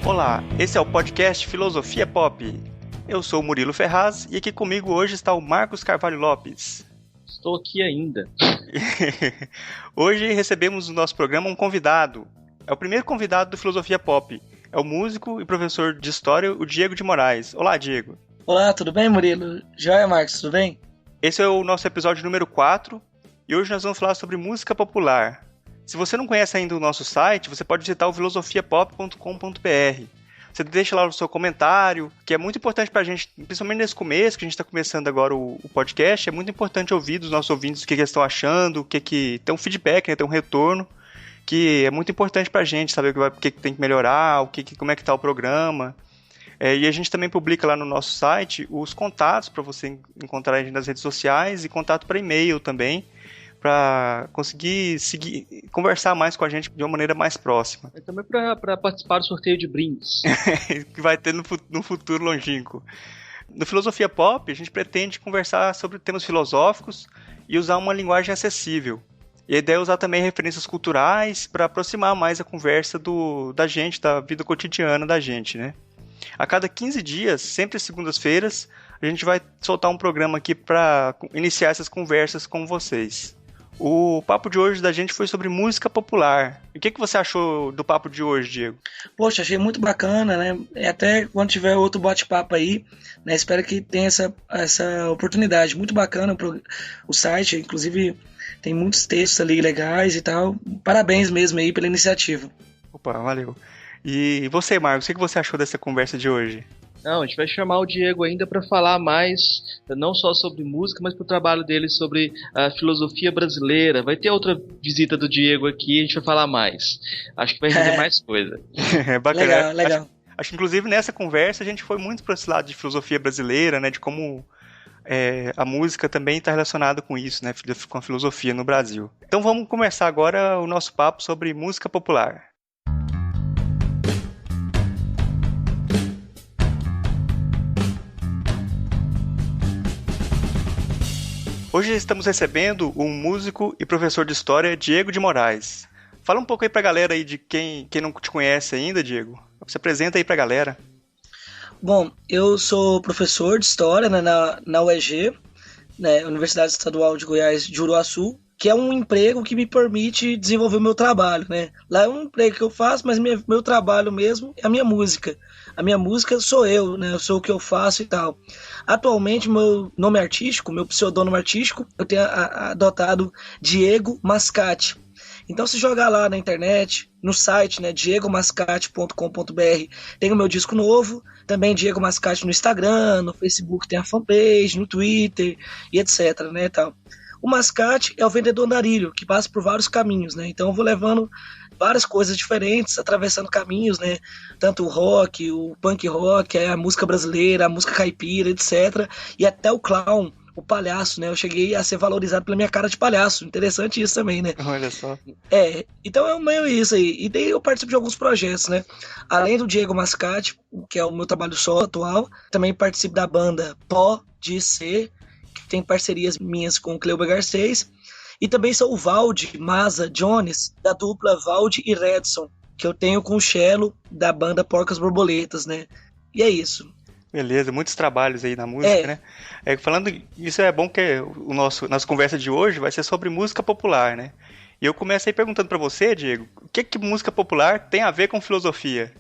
Olá, esse é o podcast Filosofia Pop. Eu sou o Murilo Ferraz e aqui comigo hoje está o Marcos Carvalho Lopes. Estou aqui ainda. Hoje recebemos no nosso programa um convidado. É o primeiro convidado do Filosofia Pop. É o músico e professor de história, o Diego de Moraes. Olá, Diego. Olá, tudo bem, Murilo? Joia, Marcos, tudo bem? Esse é o nosso episódio número 4 e hoje nós vamos falar sobre música popular. Se você não conhece ainda o nosso site, você pode visitar o filosofiapop.com.br. Você deixa lá o seu comentário, que é muito importante pra gente, principalmente nesse começo, que a gente está começando agora o podcast, é muito importante ouvir dos nossos ouvintes o que eles estão achando, tem um feedback, né, tem um retorno, que é muito importante pra gente saber o que tem que melhorar, como é que tá o programa. E a gente também publica lá no nosso site os contatos para você encontrar a gente nas redes sociais e contato para e-mail também, para conseguir conversar mais com a gente de uma maneira mais próxima. E também para participar do sorteio de brindes. Que vai ter no futuro longínquo. No Filosofia Pop, a gente pretende conversar sobre temas filosóficos e usar uma linguagem acessível. E a ideia é usar também referências culturais para aproximar mais a conversa da gente, da vida cotidiana da gente, né? A cada 15 dias, sempre às segundas-feiras, a gente vai soltar um programa aqui para iniciar essas conversas com vocês. O papo de hoje da gente foi sobre música popular. E o que você achou do papo de hoje, Diego? Poxa, achei muito bacana, né? Até quando tiver outro bate-papo aí, né? Espero que tenha essa oportunidade. Muito bacana o site, inclusive tem muitos textos ali legais e tal. Parabéns mesmo aí pela iniciativa. Opa, valeu. E você, Marcos, o que você achou dessa conversa de hoje? Não, a gente vai chamar o Diego ainda para falar mais, não só sobre música, mas pro trabalho dele sobre a filosofia brasileira. Vai ter outra visita do Diego aqui, a gente vai falar mais. Acho que vai render mais coisa. Bacana. Legal. Acho que inclusive nessa conversa a gente foi muito para esse lado de filosofia brasileira, né, de como a música também está relacionada com isso, né, com a filosofia no Brasil. Então vamos começar agora o nosso papo sobre música popular. Hoje estamos recebendo um músico e professor de história, Diego de Moraes. Fala um pouco aí pra galera aí de quem não te conhece ainda, Diego. Se apresenta aí pra galera. Bom, eu sou professor de história, né, na UEG, né, Universidade Estadual de Goiás de Uruaçu, que é um emprego que me permite desenvolver o meu trabalho, né? Lá é um emprego que eu faço, mas meu trabalho mesmo é a minha música. A minha música sou eu, né? Eu sou o que eu faço e tal. Atualmente, meu nome artístico, meu pseudônimo artístico, eu tenho adotado Diego Mascate. Então, se jogar lá na internet, no site, né, diegomascate.com.br, tem o meu disco novo, também Diego Mascate no Instagram, no Facebook tem a fanpage, no Twitter e etc, né, tal. O mascate é o vendedor andarilho, que passa por vários caminhos, né? Então eu vou levando várias coisas diferentes, atravessando caminhos, né? Tanto o rock, o punk rock, a música brasileira, a música caipira, etc. E até o clown, o palhaço, né? Eu cheguei a ser valorizado pela minha cara de palhaço. Interessante isso também, né? Olha só. Então é meio isso aí. E daí eu participo de alguns projetos, né? Além do Diego Mascate, que é o meu trabalho solo atual, também participo da banda Pode Ser, tem parcerias minhas com o Cleuber Garcês, e também sou o Valde Maza Jones, da dupla Valde e Redson, que eu tenho com o cello da banda Porcas Borboletas, né? E é isso. Beleza, muitos trabalhos aí na música, né? Falando isso, é bom que nossa conversa de hoje vai ser sobre música popular, né? E eu começo aí perguntando pra você, Diego, o que música popular tem a ver com filosofia?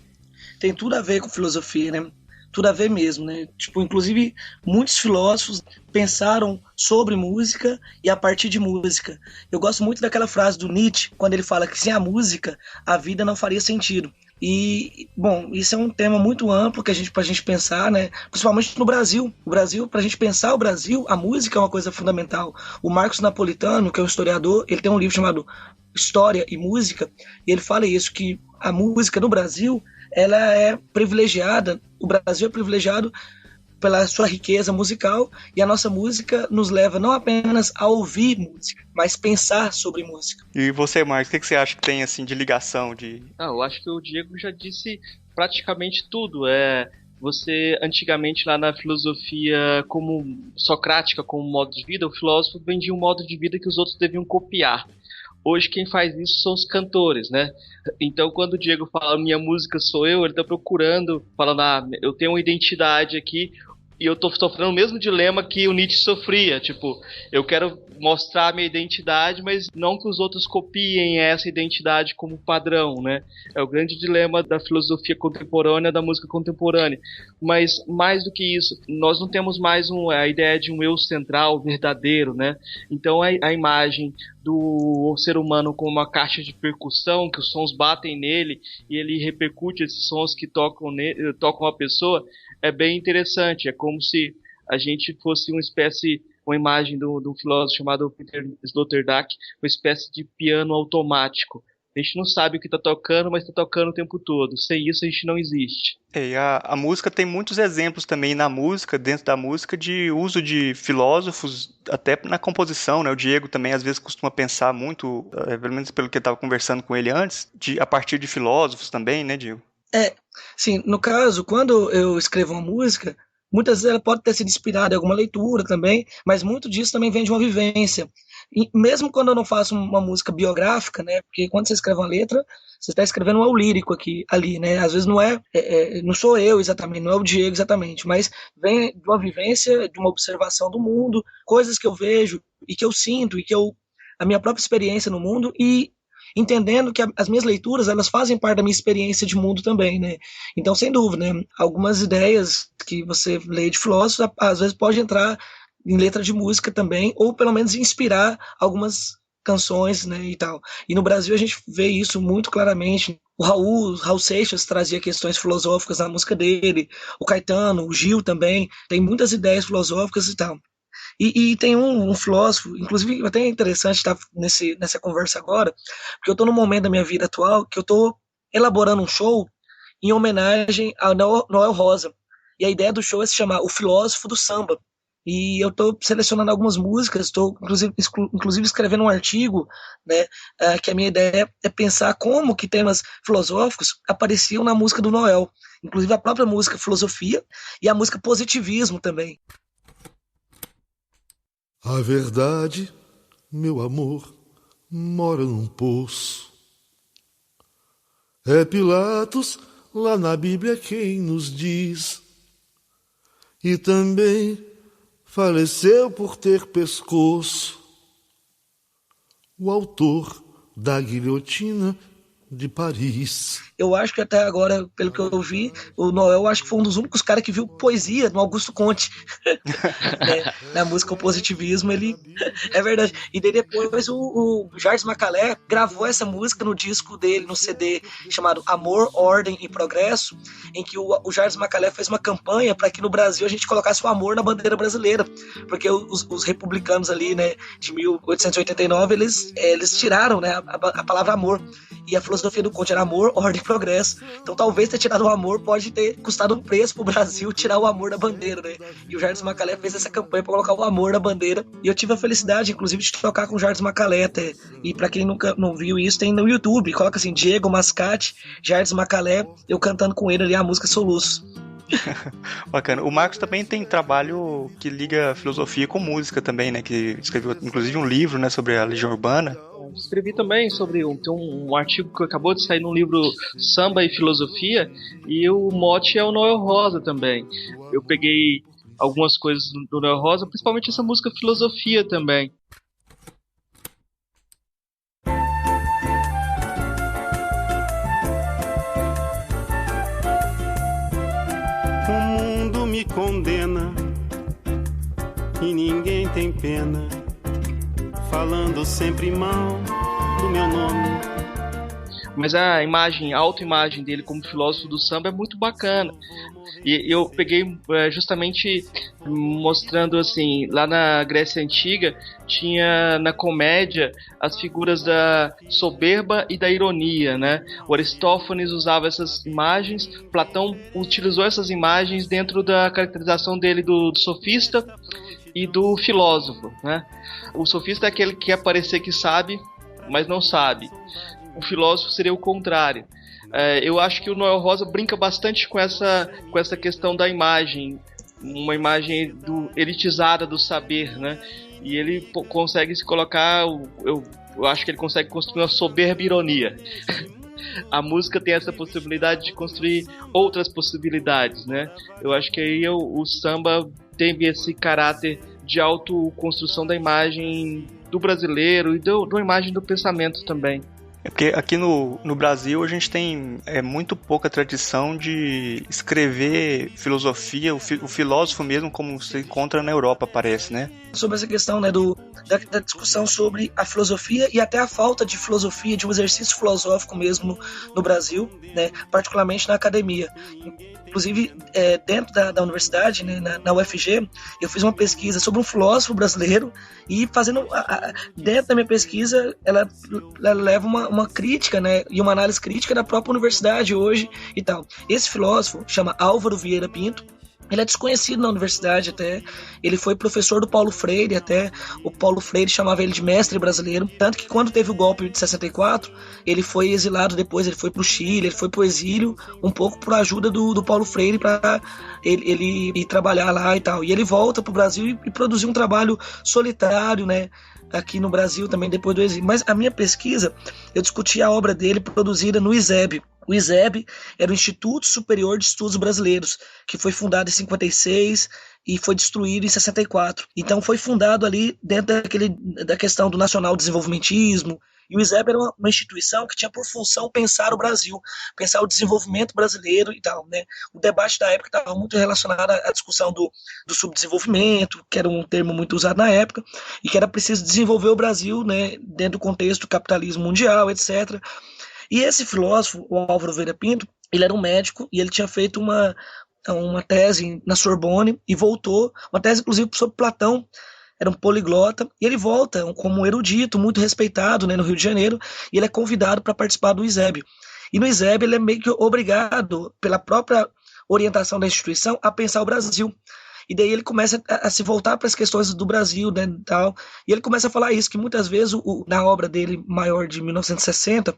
Tem tudo a ver com filosofia, né? Tudo a ver mesmo, né? Tipo, inclusive, muitos filósofos pensaram sobre música e a partir de música. Eu gosto muito daquela frase do Nietzsche, quando ele fala que sem a música, a vida não faria sentido. E, bom, isso é um tema muito amplo pra gente pensar, né? Principalmente no Brasil. O Brasil, pra gente pensar o Brasil, a música é uma coisa fundamental. O Marcos Napolitano, que é um historiador, ele tem um livro chamado História e Música, e ele fala isso, que a música no Brasil, ela é privilegiada, o Brasil é privilegiado pela sua riqueza musical, e a nossa música nos leva não apenas a ouvir música, mas pensar sobre música. E você, Marcos, o que você acha que tem assim de ligação? Eu acho que o Diego já disse praticamente tudo. Você, antigamente, lá na filosofia como socrática, como modo de vida, o filósofo vendia um modo de vida que os outros deviam copiar. Hoje quem faz isso são os cantores, né? Então quando o Diego fala minha música sou eu, ele tá procurando, falando, eu tenho uma identidade aqui, e eu tô sofrendo o mesmo dilema que o Nietzsche sofria, tipo, eu quero mostrar a minha identidade, mas não que os outros copiem essa identidade como padrão, né? É o grande dilema da filosofia contemporânea, da música contemporânea. Mas mais do que isso, nós não temos mais a ideia de um eu central, verdadeiro, né? Então a imagem do ser humano como uma caixa de percussão, que os sons batem nele e ele repercute esses sons que tocam a pessoa, é bem interessante. É como se a gente fosse uma imagem de um filósofo chamado Peter Sloterdijk, uma espécie de piano automático. A gente não sabe o que está tocando, mas está tocando o tempo todo. Sem isso a gente não existe. E a música tem muitos exemplos também dentro da música, de uso de filósofos, até na composição, né? O Diego também às vezes costuma pensar muito, pelo menos pelo que eu estava conversando com ele antes, a partir de filósofos também, né, Diego? Sim, no caso, quando eu escrevo uma música, muitas vezes ela pode ter sido inspirada em alguma leitura também, mas muito disso também vem de uma vivência. E mesmo quando eu não faço uma música biográfica, né? Porque quando você escreve uma letra, você está escrevendo um eu lírico ali, né? Às vezes não sou eu exatamente, não é o Diego exatamente, mas vem de uma vivência, de uma observação do mundo, coisas que eu vejo e que eu sinto a minha própria experiência no mundo, e entendendo que as minhas leituras, elas fazem parte da minha experiência de mundo também, né? Então, sem dúvida, né? Algumas ideias que você lê de filósofos, às vezes pode entrar em letra de música também, ou pelo menos inspirar algumas canções, né, e tal. E no Brasil a gente vê isso muito claramente. O Raul Seixas trazia questões filosóficas na música dele, o Caetano, o Gil também, tem muitas ideias filosóficas e tal. E tem um filósofo, inclusive até é interessante estar nessa conversa agora, porque eu estou num momento da minha vida atual que eu estou elaborando um show em homenagem a Noel Rosa. E a ideia do show é se chamar O Filósofo do Samba. E eu estou selecionando algumas músicas, estou inclusive escrevendo um artigo, né, que a minha ideia é pensar como que temas filosóficos apareciam na música do Noel. Inclusive a própria música Filosofia e a música Positivismo também. A verdade, meu amor, mora num poço. É Pilatos, lá na Bíblia, quem nos diz. E também faleceu por ter pescoço o autor da guilhotina de Paris. Eu acho que até agora, pelo que eu vi, o Noel acho que foi um dos únicos caras que viu poesia no Augusto Conte. Né? Na música O Positivismo, ele... É verdade. E daí depois o Jardim Macalé gravou essa música no disco dele, no CD chamado Amor, Ordem e Progresso, em que o Jardim Macalé fez uma campanha para que no Brasil a gente colocasse o amor na bandeira brasileira. Porque os republicanos ali, né, de 1889, eles tiraram, né, a palavra amor. E a filosofia do Conte era amor, ordem e progresso. Então talvez ter tirado o amor pode ter custado um preço pro Brasil tirar o amor da bandeira, né? E o Jardim Macalé fez essa campanha para colocar o amor na bandeira. E eu tive a felicidade, inclusive, de tocar com o Jardim Macalé até. E para quem nunca não viu isso, tem no YouTube. Coloca assim, Diego Mascate, Jardim Macalé, eu cantando com ele ali a música Soluço. Bacana. O Marcos também tem trabalho que liga filosofia com música também, né? Que escreveu inclusive um livro, né, sobre a Legião Urbana. Escrevi também sobre um artigo que acabou de sair no livro Samba e Filosofia, e o mote é o Noel Rosa também. Eu peguei algumas coisas do Noel Rosa, principalmente essa música Filosofia também. O mundo me condena e ninguém tem pena, falando sempre mal do meu nome. Mas a autoimagem dele como filósofo do samba é muito bacana. E eu peguei justamente mostrando assim, lá na Grécia Antiga tinha na comédia as figuras da soberba e da ironia, né? O Aristófanes usava essas imagens, Platão utilizou essas imagens dentro da caracterização dele do sofista e do filósofo, né? O sofista é aquele que quer parecer que sabe, mas não sabe. O filósofo seria o contrário. Eu acho que o Noel Rosa brinca bastante com essa questão da imagem, uma imagem elitizada do saber, né? E ele consegue se colocar, eu eu acho que ele consegue construir uma soberba ironia. A música tem essa possibilidade de construir outras possibilidades, né? Eu acho que aí o samba tem esse caráter de autoconstrução da imagem do brasileiro e da imagem do pensamento também. É porque aqui no Brasil a gente tem muito pouca tradição de escrever filosofia, o filósofo mesmo, como se encontra na Europa, parece, né? Sobre essa questão, né, da discussão sobre a filosofia e até a falta de filosofia, de um exercício filosófico mesmo no Brasil, né, particularmente na academia. Inclusive, dentro da universidade, né, na UFG, eu fiz uma pesquisa sobre um filósofo brasileiro e fazendo dentro da minha pesquisa, ela leva uma crítica, né, e uma análise crítica da própria universidade hoje e tal. Esse filósofo chama Álvaro Vieira Pinto. Ele é desconhecido na universidade até, ele foi professor do Paulo Freire até, o Paulo Freire chamava ele de mestre brasileiro, tanto que quando teve o golpe de 64, ele foi exilado depois, ele foi pro Chile, ele foi pro exílio, um pouco por ajuda do Paulo Freire para ele ir trabalhar lá e tal, e ele volta pro Brasil e produziu um trabalho solitário, né, aqui no Brasil também depois do exílio. Mas a minha pesquisa, eu discuti a obra dele produzida no ISEB. O ISEB era o Instituto Superior de Estudos Brasileiros, que foi fundado em 56 e foi destruído em 64. Então foi fundado ali dentro da questão do nacional desenvolvimentismo, e o ISEB era uma instituição que tinha por função pensar o Brasil, pensar o desenvolvimento brasileiro e tal, né? O debate da época estava muito relacionado à discussão do subdesenvolvimento, que era um termo muito usado na época, e que era preciso desenvolver o Brasil, né, dentro do contexto do capitalismo mundial, etc. E esse filósofo, o Álvaro Vieira Pinto, ele era um médico e ele tinha feito uma tese na Sorbonne e voltou, uma tese inclusive sobre Platão, era um poliglota, e ele volta como um erudito, muito respeitado, né, no Rio de Janeiro, e ele é convidado para participar do ISEB. E no ISEB ele é meio que obrigado, pela própria orientação da instituição, a pensar o Brasil. E daí ele começa a se voltar para as questões do Brasil, né, tal, e ele começa a falar isso, que muitas vezes na obra dele maior de 1960,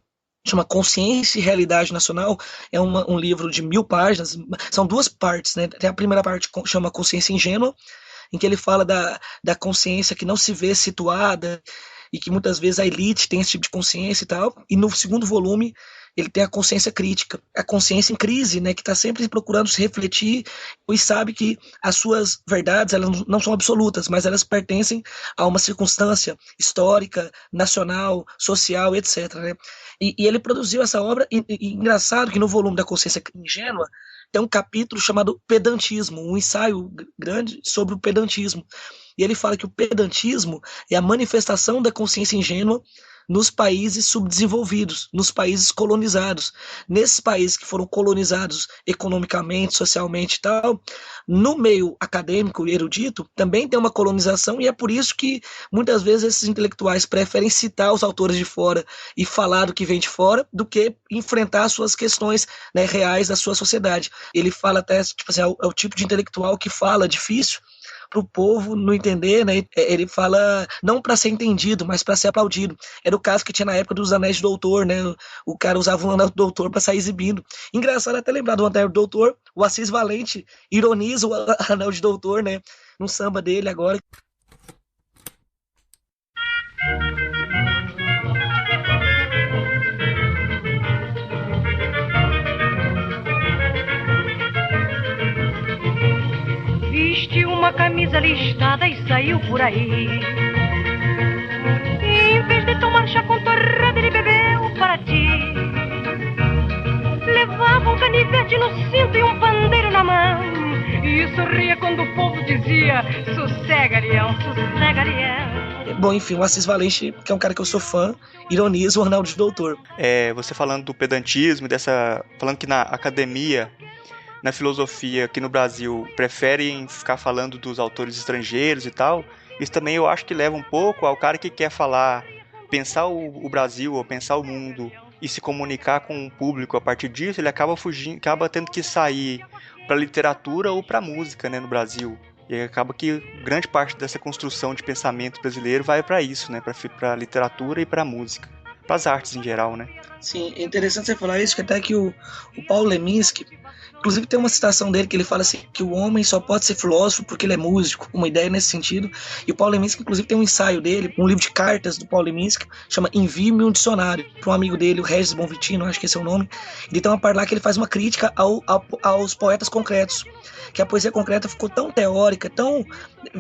chama Consciência e Realidade Nacional, é um livro de 1000 páginas, são duas partes, né? Tem a primeira parte que chama Consciência Ingênua, em que ele fala da consciência que não se vê situada e que muitas vezes a elite tem esse tipo de consciência e tal, e no segundo volume ele tem a consciência crítica, a consciência em crise, né, que está sempre procurando se refletir e sabe que as suas verdades elas não são absolutas, mas elas pertencem a uma circunstância histórica, nacional, social, etc. Né? E ele produziu essa obra, e engraçado que no volume da Consciência Ingênua tem um capítulo chamado Pedantismo, um ensaio grande sobre o pedantismo. E ele fala que o pedantismo é a manifestação da consciência ingênua nos países subdesenvolvidos, nos países colonizados. Nesses países que foram colonizados economicamente, socialmente e tal, no meio acadêmico e erudito, também tem uma colonização, e é por isso que muitas vezes esses intelectuais preferem citar os autores de fora e falar do que vem de fora, do que enfrentar as suas questões, né, reais da sua sociedade. Ele fala até, tipo assim, é o tipo de intelectual que fala difícil, para o povo não entender, né? Ele fala não para ser entendido, mas para ser aplaudido. Era o caso que tinha na época dos anéis de doutor, né? O cara usava um anel de doutor para sair exibindo. Engraçado até lembrar do anel de doutor, o Assis Valente ironiza o anel de doutor, né? No samba dele agora. Vestiu uma camisa listada e saiu por aí. E em vez de tomar chá com torrada, ele bebeu para ti. Levava um canivete no cinto e um pandeiro na mão, e sorria quando o povo dizia: sossega, leão, sossega, leão. Bom, enfim, o Assis Valente, que é um cara que eu sou fã, ironiza o anel de doutor. Você falando do pedantismo, falando que na academia, na filosofia aqui no Brasil preferem ficar falando dos autores estrangeiros e tal, isso também eu acho que leva um pouco ao cara que quer pensar o Brasil ou pensar o mundo e se comunicar com o público a partir disso, ele acaba tendo que sair para literatura ou para música, né, no Brasil. E acaba que grande parte dessa construção de pensamento brasileiro vai para isso, né, para literatura e para música, para as artes em geral, né? Sim, é interessante você falar isso, que até que o Paulo Leminski, Inclusive tem uma citação dele que ele fala assim, que o homem só pode ser filósofo porque ele é músico, uma ideia nesse sentido. E o Paulo Leminski, inclusive, tem um ensaio dele, um livro de cartas do Paulo Leminski, chama Envie-me um Dicionário, para um amigo dele, o Regis Bonvitino, acho que esse é o nome. Ele tem uma parte lá que ele faz uma crítica aos poetas concretos, que a poesia concreta ficou tão teórica, tão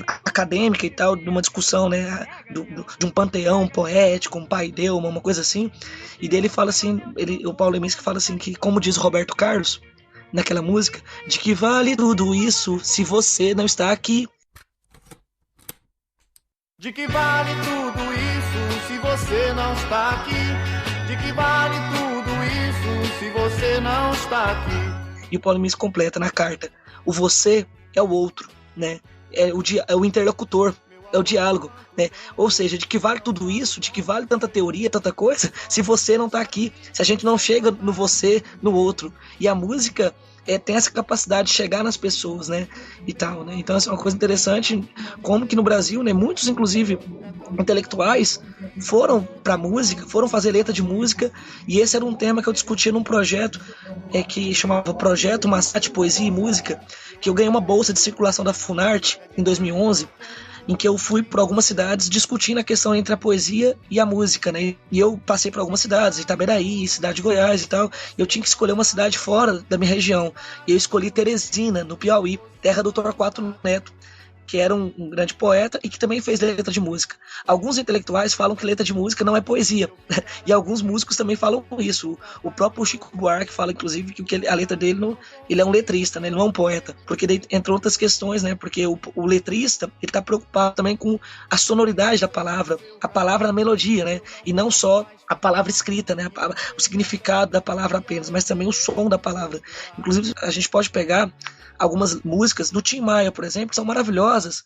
acadêmica e tal, de uma discussão, né, de um panteão poético, um paideuma, uma coisa assim. E dele fala assim, o Paulo Leminski fala assim, que como diz Roberto Carlos, naquela música, de que vale tudo isso se você não está aqui. De que vale tudo isso se você não está aqui? De que vale tudo isso se você não está aqui? E o Paulo Leminski completa na carta: o você é o outro, né? É o interlocutor, é o diálogo, né? Ou seja, de que vale tudo isso, de que vale tanta teoria, tanta coisa, se você não está aqui, se a gente não chega no você, no outro. E a música tem essa capacidade de chegar nas pessoas, né, e tal, né? Então essa é uma coisa interessante, como que no Brasil, né, muitos, inclusive, intelectuais foram pra música, foram fazer letra de música, e esse era um tema que eu discutia num projeto que chamava Projeto Massate Poesia e Música, que eu ganhei uma bolsa de circulação da Funarte em 2011, em que eu fui por algumas cidades discutindo a questão entre a poesia e a música, né? E eu passei por algumas cidades, Itaberaí, cidade de Goiás e tal, e eu tinha que escolher uma cidade fora da minha região. E eu escolhi Teresina, no Piauí, terra do Torquato Neto, que era um grande poeta e que também fez letra de música. Alguns intelectuais falam que letra de música não é poesia, e alguns músicos também falam isso. O próprio Chico Buarque fala, inclusive, que a letra dele ele é um letrista, né? Ele não é um poeta, porque daí, entre outras questões, né? Porque o letrista, ele está preocupado também com a sonoridade da palavra, a palavra na melodia, né? E não só a palavra escrita, né? O significado da palavra apenas, mas também o som da palavra. Inclusive, a gente pode pegar algumas músicas do Tim Maia, por exemplo, que são maravilhosas.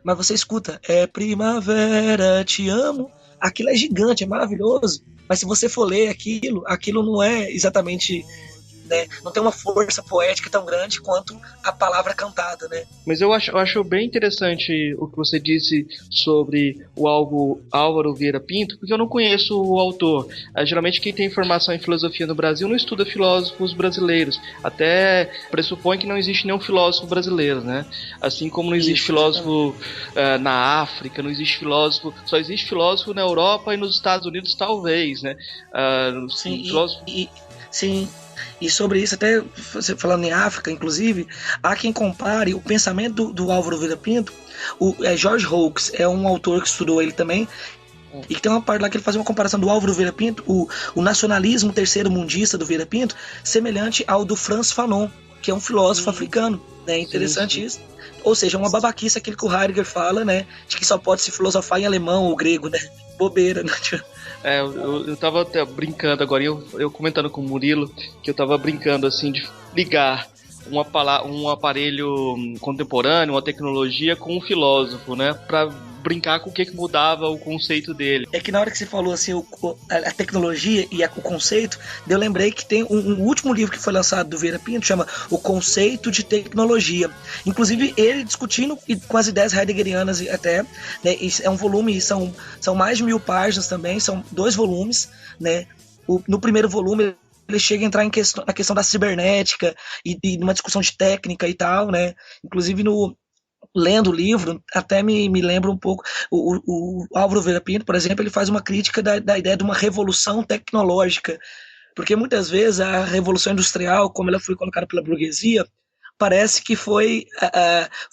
Mas você escuta, é primavera, te amo. Aquilo é gigante, é maravilhoso. Mas se você for ler aquilo não é exatamente, né, não tem uma força poética tão grande quanto a palavra cantada, né? Mas eu acho bem interessante o que você disse sobre o Álvaro Vieira Pinto, porque eu não conheço o autor. Geralmente quem tem formação em filosofia no Brasil não estuda filósofos brasileiros. Até pressupõe que não existe nenhum filósofo brasileiro, né? Assim como não existe filósofo na África, não existe filósofo, só existe filósofo na Europa e nos Estados Unidos talvez, né? Sim, filósofo... sim. E sobre isso, até você falando em África, inclusive, há quem compare o pensamento do Álvaro Vieira Pinto. George Hawkes é um autor que estudou ele também, e que tem uma parte lá que ele faz uma comparação do Álvaro Vieira Pinto, o nacionalismo terceiro-mundista do Vieira Pinto, semelhante ao do Frantz Fanon, que é um filósofo africano. É interessante isso. Ou seja, uma babaquice aquilo que o Heidegger fala, né, de que só pode se filosofar em alemão ou grego, né? Bobeira, né? Eu tava até brincando agora, eu comentando com o Murilo, que eu tava brincando assim de ligar um aparelho contemporâneo, uma tecnologia com um filósofo, né? Pra brincar com o que mudava o conceito dele. É que na hora que você falou assim, a tecnologia e o conceito, eu lembrei que tem um último livro que foi lançado do Vieira Pinto, chama O Conceito de Tecnologia. Inclusive ele discutindo com as ideias heideggerianas até, né? É um volume, são mais de 1000 páginas também, são 2 volumes, né? No primeiro volume ele chega a entrar na questão da cibernética e numa discussão de técnica e tal, né? Inclusive lendo o livro, até me lembra um pouco o Álvaro Vieira Pinto, por exemplo, ele faz uma crítica da ideia de uma revolução tecnológica, porque muitas vezes a revolução industrial, como ela foi colocada pela burguesia, parece que foi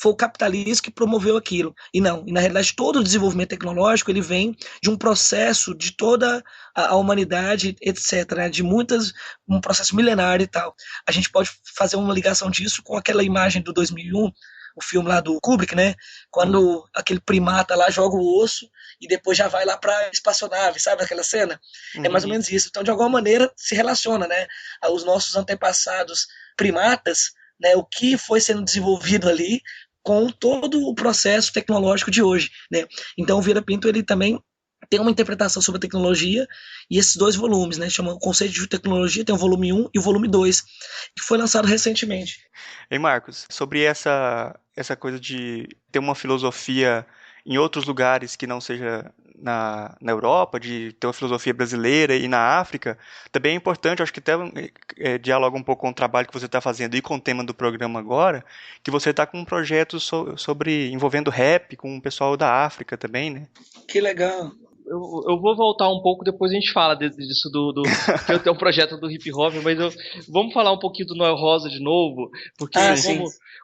o capitalismo que promoveu aquilo, e não, e na realidade todo o desenvolvimento tecnológico ele vem de um processo de toda a humanidade, etc, né, de um processo milenário e tal. A gente pode fazer uma ligação disso com aquela imagem do 2001, o filme lá do Kubrick, né? Quando aquele primata lá joga o osso e depois já vai lá pra espaçonave, sabe aquela cena? É mais ou menos isso. Então, de alguma maneira, se relaciona, né? Os nossos antepassados primatas, né, o que foi sendo desenvolvido ali com todo o processo tecnológico de hoje, né? Então o Vieira Pinto ele também tem uma interpretação sobre a tecnologia, e esses 2 volumes, né, chama o Conceito de Tecnologia, tem o volume 1 e o volume 2, que foi lançado recentemente. Ei, Marcos, sobre essa coisa de ter uma filosofia em outros lugares que não seja na Europa, de ter uma filosofia brasileira e na África, também é importante, acho que até dialoga um pouco com o trabalho que você está fazendo e com o tema do programa agora, que você está com um projeto sobre envolvendo rap com o pessoal da África também, né? Que legal. Eu vou voltar um pouco, depois a gente fala disso que eu tenho um projeto do hip hop, mas vamos falar um pouquinho do Noel Rosa de novo, porque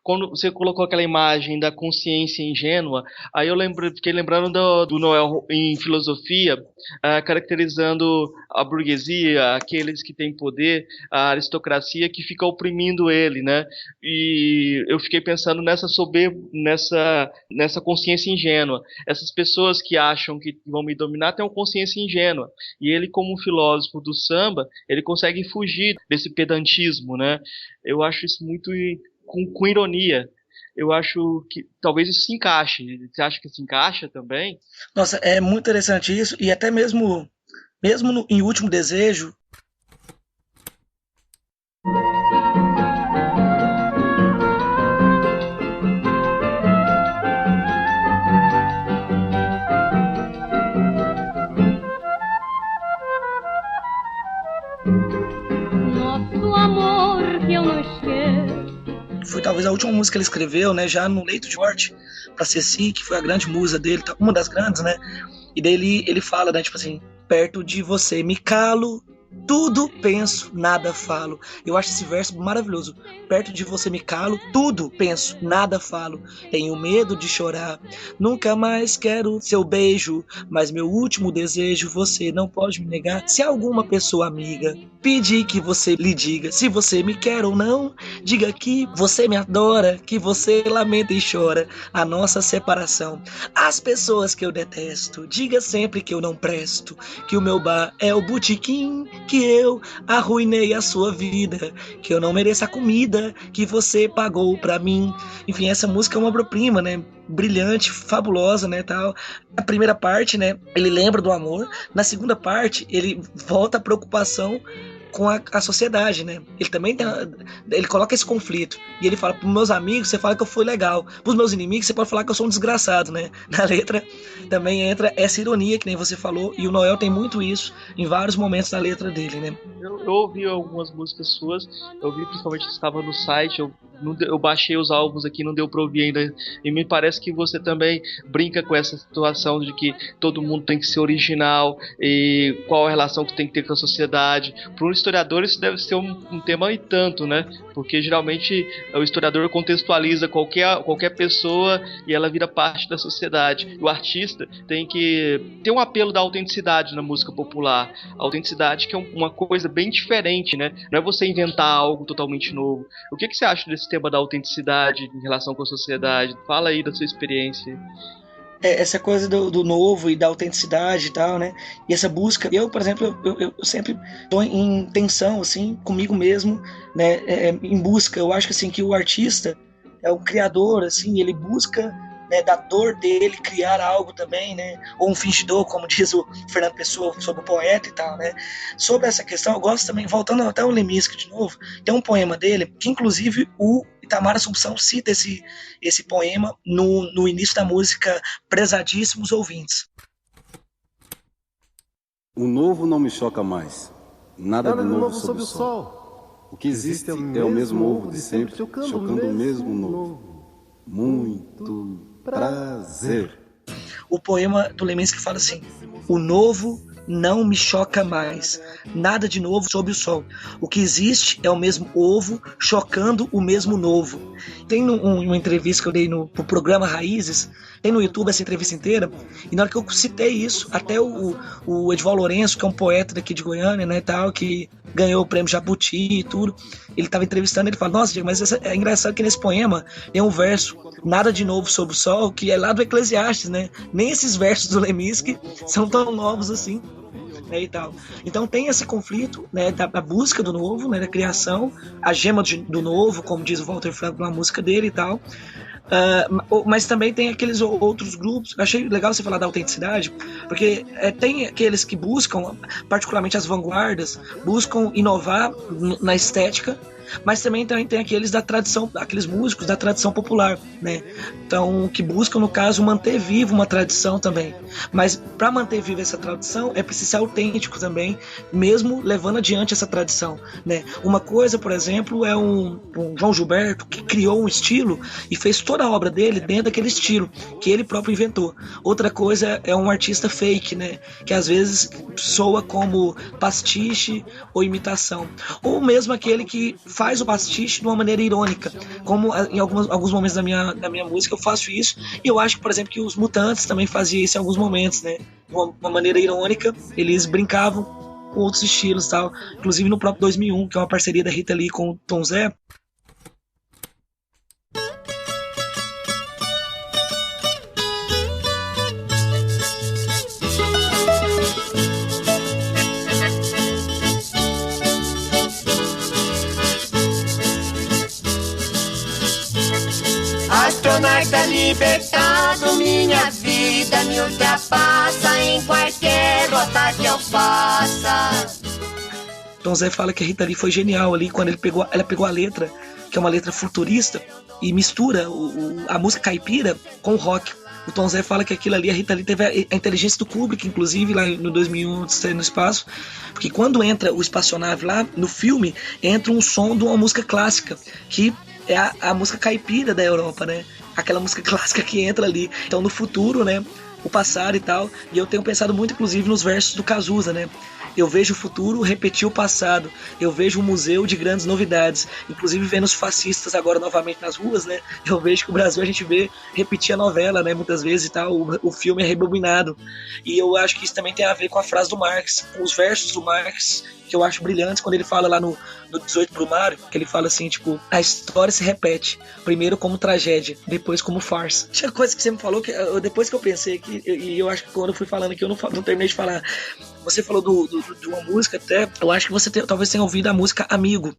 quando você colocou aquela imagem da consciência ingênua, aí eu fiquei lembrando do Noel em filosofia, caracterizando a burguesia, aqueles que têm poder, a aristocracia que fica oprimindo ele, né? E eu fiquei pensando nessa consciência ingênua. Essas pessoas que acham que vão me dominar têm uma consciência ingênua. E ele, como um filósofo do samba, ele consegue fugir desse pedantismo, né? Eu acho isso muito com ironia. Eu acho que talvez isso se encaixe. Você acha que se encaixa também? Nossa, é muito interessante isso, e até mesmo em Último Desejo. Nosso amor que eu não esqueço. Foi talvez a última música que ele escreveu, né, já no leito de morte, pra Ceci, que foi a grande musa dele, uma das grandes, né? E daí ele fala, né, tipo assim, perto de você me calo, tudo penso, nada falo. Eu acho esse verso maravilhoso. Perto de você me calo, tudo penso, nada falo. Tenho medo de chorar, nunca mais quero seu beijo, mas meu último desejo você não pode me negar. Se alguma pessoa amiga pedir que você lhe diga se você me quer ou não, diga que você me adora, que você lamenta e chora a nossa separação. As pessoas que eu detesto, diga sempre que eu não presto, que o meu bar é o botequim, que eu arruinei a sua vida, que eu não mereço a comida que você pagou pra mim. Enfim, essa música é uma obra-prima, né? Brilhante, fabulosa, né, tal. A primeira parte, né, ele lembra do amor. Na segunda parte, ele volta à preocupação com a sociedade, né? Ele também ele coloca esse conflito. E ele fala, pros meus amigos, você fala que eu fui legal. Pros meus inimigos, você pode falar que eu sou um desgraçado, né? Na letra também entra essa ironia, que nem você falou. E o Noel tem muito isso em vários momentos da letra dele, né? Eu ouvi algumas músicas suas. Eu ouvi principalmente que estava no site. Eu baixei os álbuns aqui, não deu pra ouvir ainda. E me parece que você também brinca com essa situação de que todo mundo tem que ser original. E qual a relação que tem que ter com a sociedade. Para um historiador isso deve ser um tema e tanto, né? Porque geralmente o historiador contextualiza qualquer pessoa e ela vira parte da sociedade. O artista tem que ter um apelo da autenticidade na música popular. A autenticidade que é uma coisa bem diferente, né? Não é você inventar algo totalmente novo. O que você acha desse tema da autenticidade em relação com a sociedade? Fala aí da sua experiência. Essa coisa do novo e da autenticidade e tal, né? E essa busca, eu, por exemplo, eu sempre tô em tensão, assim, comigo mesmo, né? Em busca. Eu acho que, assim, que o artista é o criador, assim, ele busca, né, da dor dele criar algo também, né? Ou um fingidor, como diz o Fernando Pessoa sobre o poeta e tal, né? Sobre essa questão, eu gosto também, voltando até o Leminski de novo, tem um poema dele, que inclusive o Itamar Assumpção cita esse poema no início da música Prezadíssimos Ouvintes. O novo não me choca mais, nada de novo sob o sol. O que existe é o mesmo ovo de sempre, chocando o mesmo novo. Muito prazer. O poema do Leminski fala assim: o novo não me choca mais, nada de novo sob o sol. O que existe é o mesmo ovo chocando o mesmo novo. Tem uma entrevista que eu dei pro programa Raízes, tem no YouTube essa entrevista inteira, e na hora que eu citei isso, até o Edival Lourenço, que é um poeta daqui de Goiânia, né, tal, que ganhou o prêmio Jabuti e tudo, ele estava entrevistando, ele fala, nossa, Diego, mas é engraçado que nesse poema tem um verso, nada de novo sob o sol, que é lá do Eclesiastes, né? Nem esses versos do Leminski são tão novos assim. né, e tal. Então tem esse conflito, né, da busca do novo, né, da criação, a gema do novo, como diz o Walter Franco na música dele e tal. Mas também tem aqueles outros grupos. Eu achei legal você falar da autenticidade, porque tem aqueles que buscam, particularmente as vanguardas, buscam inovar na estética, mas também tem aqueles da tradição, aqueles músicos da tradição popular, né? Então, que buscam, no caso, manter viva uma tradição também. Mas para manter viva essa tradição, é preciso ser autêntico também, mesmo levando adiante essa tradição, né? Uma coisa, por exemplo, é um João Gilberto, que criou um estilo e fez toda a obra dele dentro daquele estilo que ele próprio inventou. Outra coisa é um artista fake, né? Que às vezes soa como pastiche ou imitação. Ou mesmo aquele que faz o pastiche de uma maneira irônica, como em alguns momentos da minha música eu faço isso, e eu acho que, por exemplo, que os Mutantes também faziam isso em alguns momentos, né? De uma maneira irônica, eles brincavam com outros estilos, tal. Inclusive no próprio 2001, que é uma parceria da Rita Lee com o Tom Zé. Astronauta libertado, minha vida me ultrapassa em qualquer rota que eu faça. Tom Zé fala que a Rita Lee foi genial ali quando ela pegou a letra, que é uma letra futurista, e mistura a música caipira com o rock. O Tom Zé fala que aquilo ali, a Rita Lee teve a inteligência do Kubrick, inclusive, lá no 2001, no espaço, porque quando entra o espaçonave lá, no filme, entra um som de uma música clássica, que é a música caipira da Europa, né? Aquela música clássica que entra ali. Então, no futuro, né? O passado e tal. E eu tenho pensado muito, inclusive, nos versos do Cazuza, né? Eu vejo o futuro repetir o passado. Eu vejo um museu de grandes novidades. Inclusive vendo os fascistas agora novamente nas ruas, né? Eu vejo que o Brasil a gente vê repetir a novela, né? Muitas vezes e tal. O filme é rebobinado. E eu acho que isso também tem a ver com a frase do Marx, com os versos do Marx, que eu acho brilhantes, quando ele fala lá no 18 Brumário, que ele fala assim, tipo, a história se repete, primeiro como tragédia, depois como farsa. Tinha coisa que você me falou, que depois que eu pensei aqui, e eu acho que quando eu fui falando aqui, eu não terminei de falar. Você falou de uma música até, eu acho que você talvez tenha ouvido a música Amigo.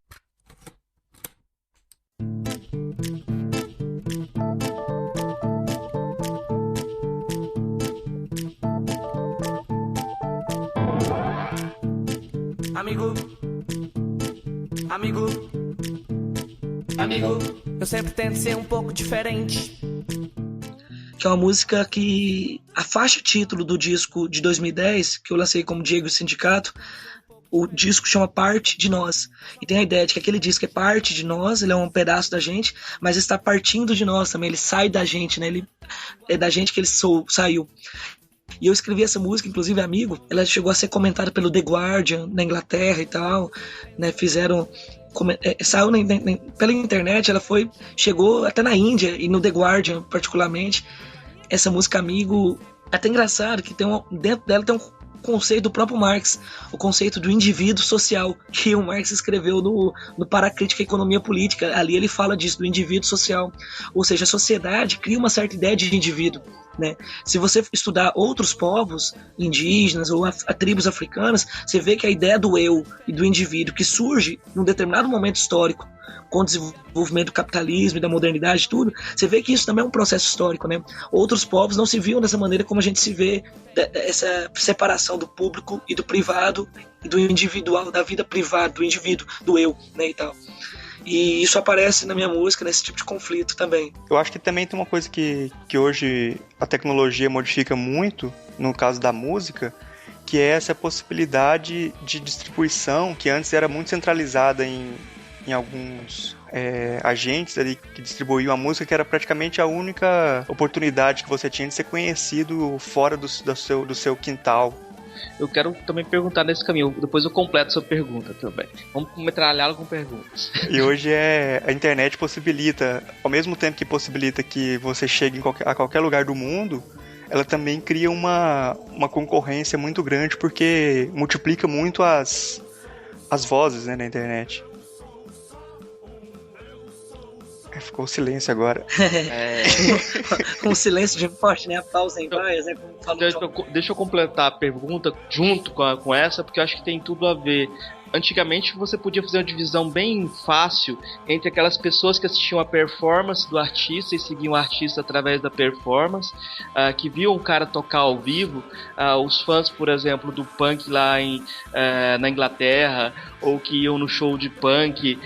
Amigo, amigo, amigo, eu sempre tento ser um pouco diferente. Que é uma música que a faixa título do disco de 2010, que eu lancei como Diego e o Sindicato, o disco chama Parte de Nós. E tem a ideia de que aquele disco é parte de nós, ele é um pedaço da gente, mas está partindo de nós também, ele sai da gente, né? Ele é da gente que ele saiu. E eu escrevi essa música, inclusive Amigo, ela chegou a ser comentada pelo The Guardian na Inglaterra e tal, né? Saiu pela internet, chegou até na Índia e no The Guardian particularmente. Essa música Amigo é até engraçado que dentro dela tem um conceito do próprio Marx, o conceito do indivíduo social, que o Marx escreveu no Paracrítica à Economia Política. Ali ele fala disso, do indivíduo social. Ou seja, a sociedade cria uma certa ideia de indivíduo, né? Se você estudar outros povos indígenas ou tribos africanas, você vê que a ideia do eu e do indivíduo que surge num determinado momento histórico, com o desenvolvimento do capitalismo e da modernidade e tudo, você vê que isso também é um processo histórico, né? Outros povos não se viam dessa maneira como a gente se vê, essa separação do público e do privado e do individual, da vida privada, do indivíduo, do eu, né, e tal. E isso aparece na minha música, nesse tipo de conflito também. Eu acho que também tem uma coisa que hoje a tecnologia modifica muito, no caso da música, que é essa possibilidade de distribuição, que antes era muito centralizada em alguns agentes ali que distribuíam a música, que era praticamente a única oportunidade que você tinha de ser conhecido fora do seu quintal. Eu quero também perguntar nesse caminho, depois eu completo sua pergunta também. Vamos metralhá-la com perguntas. E hoje a internet possibilita, ao mesmo tempo que possibilita que você chegue a qualquer lugar do mundo, ela também cria uma concorrência muito grande, porque multiplica muito as vozes, né, na internet. ficou silêncio agora. Um silêncio de morte, né? A pausa em vaias, né? Deixa eu completar a pergunta junto com essa, porque eu acho que tem tudo a ver. Antigamente você podia fazer uma divisão bem fácil entre aquelas pessoas que assistiam a performance do artista e seguiam o artista através da performance, que viam o cara tocar ao vivo, os fãs, por exemplo, do punk lá na Inglaterra, ou que iam no show de punk,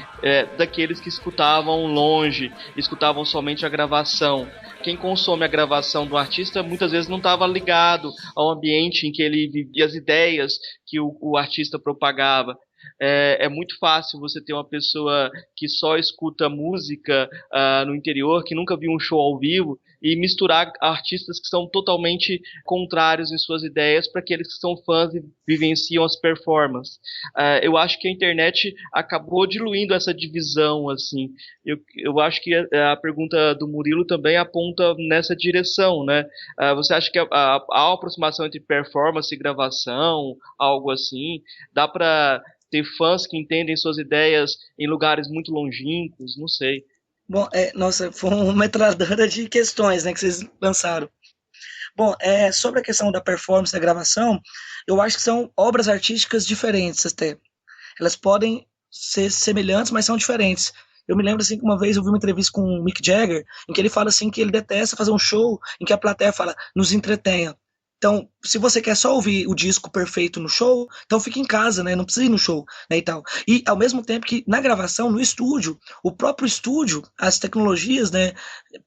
daqueles que escutavam longe, escutavam somente a gravação. Quem consome a gravação do artista muitas vezes não estava ligado ao ambiente em que ele vivia, as ideias que o artista propagava. É muito fácil você ter uma pessoa que só escuta música no interior, que nunca viu um show ao vivo, e misturar artistas que são totalmente contrários em suas ideias para aqueles que são fãs e vivenciam as performances. Eu acho que a internet acabou diluindo essa divisão, assim. Eu acho que a pergunta do Murilo também aponta nessa direção, né? Você acha que a aproximação entre performance e gravação, algo assim, dá para ter fãs que entendem suas ideias em lugares muito longínquos? Não sei. Bom, nossa, foi uma metralhadora de questões, né, que vocês lançaram. Bom, sobre a questão da performance, da gravação, eu acho que são obras artísticas diferentes até. Elas podem ser semelhantes, mas são diferentes. Eu me lembro assim que uma vez eu vi uma entrevista com o Mick Jagger, em que ele fala assim que ele detesta fazer um show em que a plateia fala, nos entretenha. Então, se você quer só ouvir o disco perfeito no show, então fica em casa, né? Não precisa ir no show, né, e tal. E ao mesmo tempo que na gravação, no estúdio, o próprio estúdio, as tecnologias, né,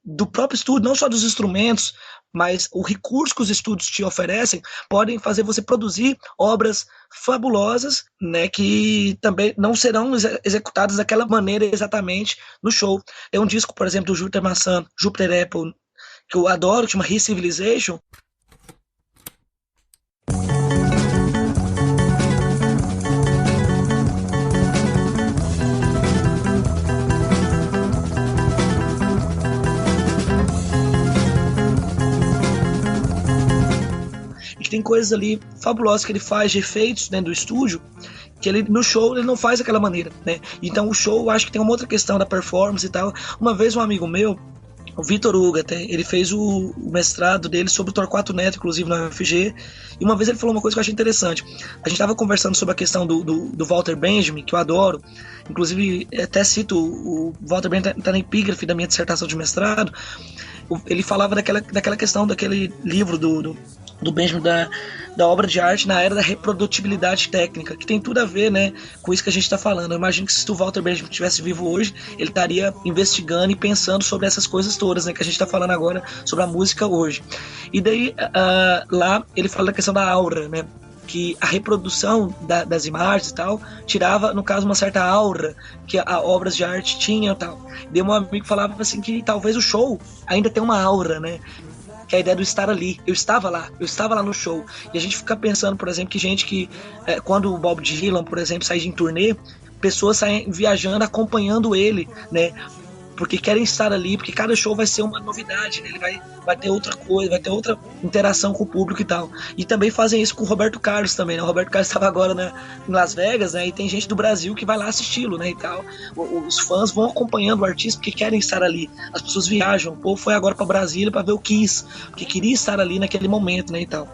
do próprio estúdio, não só dos instrumentos, mas o recurso que os estúdios te oferecem, podem fazer você produzir obras fabulosas, né, que também não serão executadas daquela maneira exatamente no show. Tem um disco, por exemplo, do Júpiter Maçã, Júpiter Apple, que eu adoro, que chama Re-Civilization. Tem coisas ali fabulosas que ele faz de efeitos dentro do estúdio, que ele no show ele não faz daquela maneira, né? Então o show, eu acho que tem uma outra questão da performance e tal. Uma vez um amigo meu, o Vitor Hugo até, ele fez o mestrado dele sobre o Torquato Neto, inclusive na UFG, e uma vez ele falou uma coisa que eu achei interessante. A gente estava conversando sobre a questão do Walter Benjamin, que eu adoro, inclusive até cito, o Walter Benjamin tá na epígrafe da minha dissertação de mestrado. Ele falava daquela questão daquele livro do Benjamin, da obra de arte na era da reprodutibilidade técnica, que tem tudo a ver, né, com isso que a gente está falando. Eu imagino que se o Walter Benjamin estivesse vivo hoje, ele estaria investigando e pensando sobre essas coisas todas, né, que a gente está falando agora sobre a música hoje. E daí, lá, ele fala da questão da aura, né, que a reprodução das imagens e tal, tirava, no caso, uma certa aura que a obras de arte tinham e tal. E um amigo falava assim que talvez o show ainda tem uma aura, né, que é a ideia do estar ali. Eu estava lá no show. E a gente fica pensando, por exemplo, que gente que, quando o Bob Dylan, por exemplo, sai em turnê, pessoas saem viajando, acompanhando ele, né, porque querem estar ali, porque cada show vai ser uma novidade, né? Ele vai ter outra coisa, vai ter outra interação com o público e tal. E também fazem isso com o Roberto Carlos também, né? O Roberto Carlos estava agora em Las Vegas, né? E tem gente do Brasil que vai lá assisti-lo, né? E tal. Os fãs vão acompanhando o artista porque querem estar ali. As pessoas viajam. O povo foi agora para Brasília para ver o Kiss, porque queria estar ali naquele momento, né? E tal.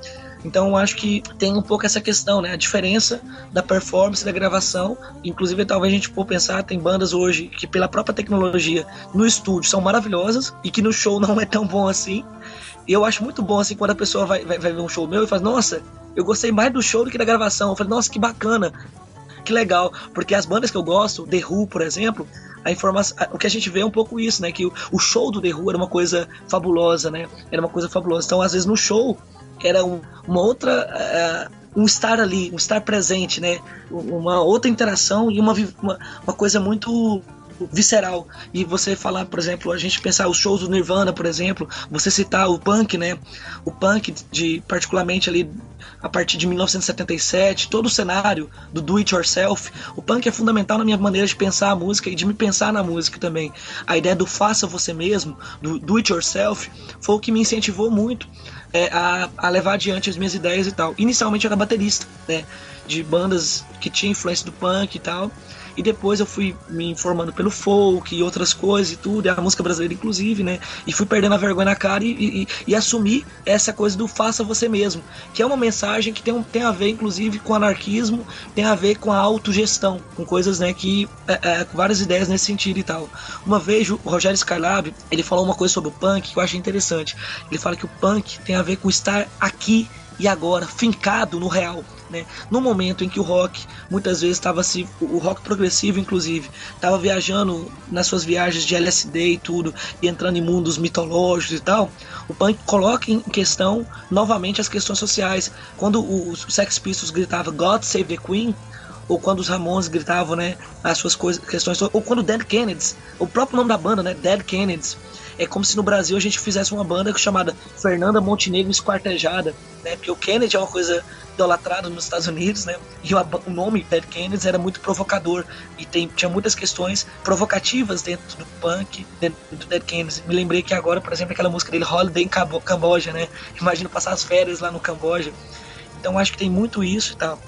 Então eu acho que tem um pouco essa questão, né? A diferença da performance e da gravação. Inclusive, talvez a gente for pensar, tem bandas hoje que pela própria tecnologia no estúdio são maravilhosas e que no show não é tão bom assim. E eu acho muito bom assim quando a pessoa vai ver um show meu e fala, nossa, eu gostei mais do show do que da gravação. Eu falei, nossa, que bacana, que legal. Porque as bandas que eu gosto, The Who, por exemplo, a informação, o que a gente vê é um pouco isso, né? Que o show do The Who era uma coisa fabulosa, né? Era uma coisa fabulosa. Então, às vezes, no show era uma outra, um estar ali, um estar presente, né? Uma outra interação e uma coisa muito visceral. E você falar, por exemplo, a gente pensar os shows do Nirvana, por exemplo, você citar o punk, né? O punk particularmente ali a partir de 1977, todo o cenário do do it yourself, o punk é fundamental na minha maneira de pensar a música e de me pensar na música também. A ideia do faça você mesmo, do do it yourself, foi o que me incentivou muito a levar adiante as minhas ideias e tal. Inicialmente eu era baterista, né, de bandas que tinham influência do punk e tal. e depois eu fui me informando pelo folk e outras coisas e tudo, e a música brasileira inclusive, né, e fui perdendo a vergonha na cara e assumi essa coisa do faça você mesmo, que é uma mensagem que tem a ver inclusive com anarquismo, tem a ver com a autogestão, com coisas, né, que com várias ideias nesse sentido e tal. Uma vez o Rogério Skylab, ele falou uma coisa sobre o punk que eu achei interessante. Ele fala que o punk tem a ver com estar aqui e agora, fincado no real, né? No momento em que o rock, muitas vezes o rock progressivo inclusive, estava viajando nas suas viagens de LSD e tudo, e entrando em mundos mitológicos e tal, o punk coloca em questão novamente as questões sociais. Quando os Sex Pistols gritavam God Save the Queen, ou quando os Ramones gritavam, né, as suas questões, ou quando Dead Kennedys, o próprio nome da banda, né, Dead Kennedys, é como se no Brasil a gente fizesse uma banda chamada Fernanda Montenegro Esquartejada, né, porque o Kennedy é uma coisa idolatrada nos Estados Unidos, né, e o nome Dead Kennedys era muito provocador, e tinha muitas questões provocativas dentro do punk, dentro do Dead Kennedys. Me lembrei que agora, por exemplo, aquela música dele, Holiday em Camboja, né, imagina passar as férias lá no Camboja. Então acho que tem muito isso e tal.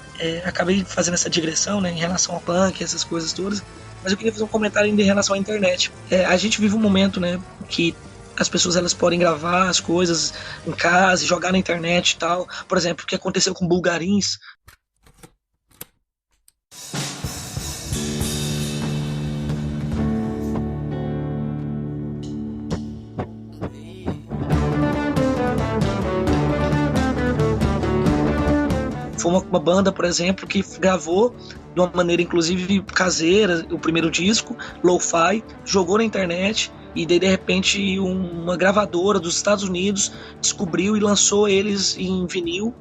Acabei fazendo essa digressão, né, em relação ao punk, essas coisas todas. Mas eu queria fazer um comentário em relação à internet. A gente vive um momento, né, que as pessoas elas podem gravar as coisas em casa, jogar na internet e tal. Por exemplo, o que aconteceu com Bulgarins. Foi uma banda, por exemplo, que gravou de uma maneira inclusive caseira o primeiro disco, lo-fi, jogou na internet e daí de repente uma gravadora dos Estados Unidos descobriu e lançou eles em vinil.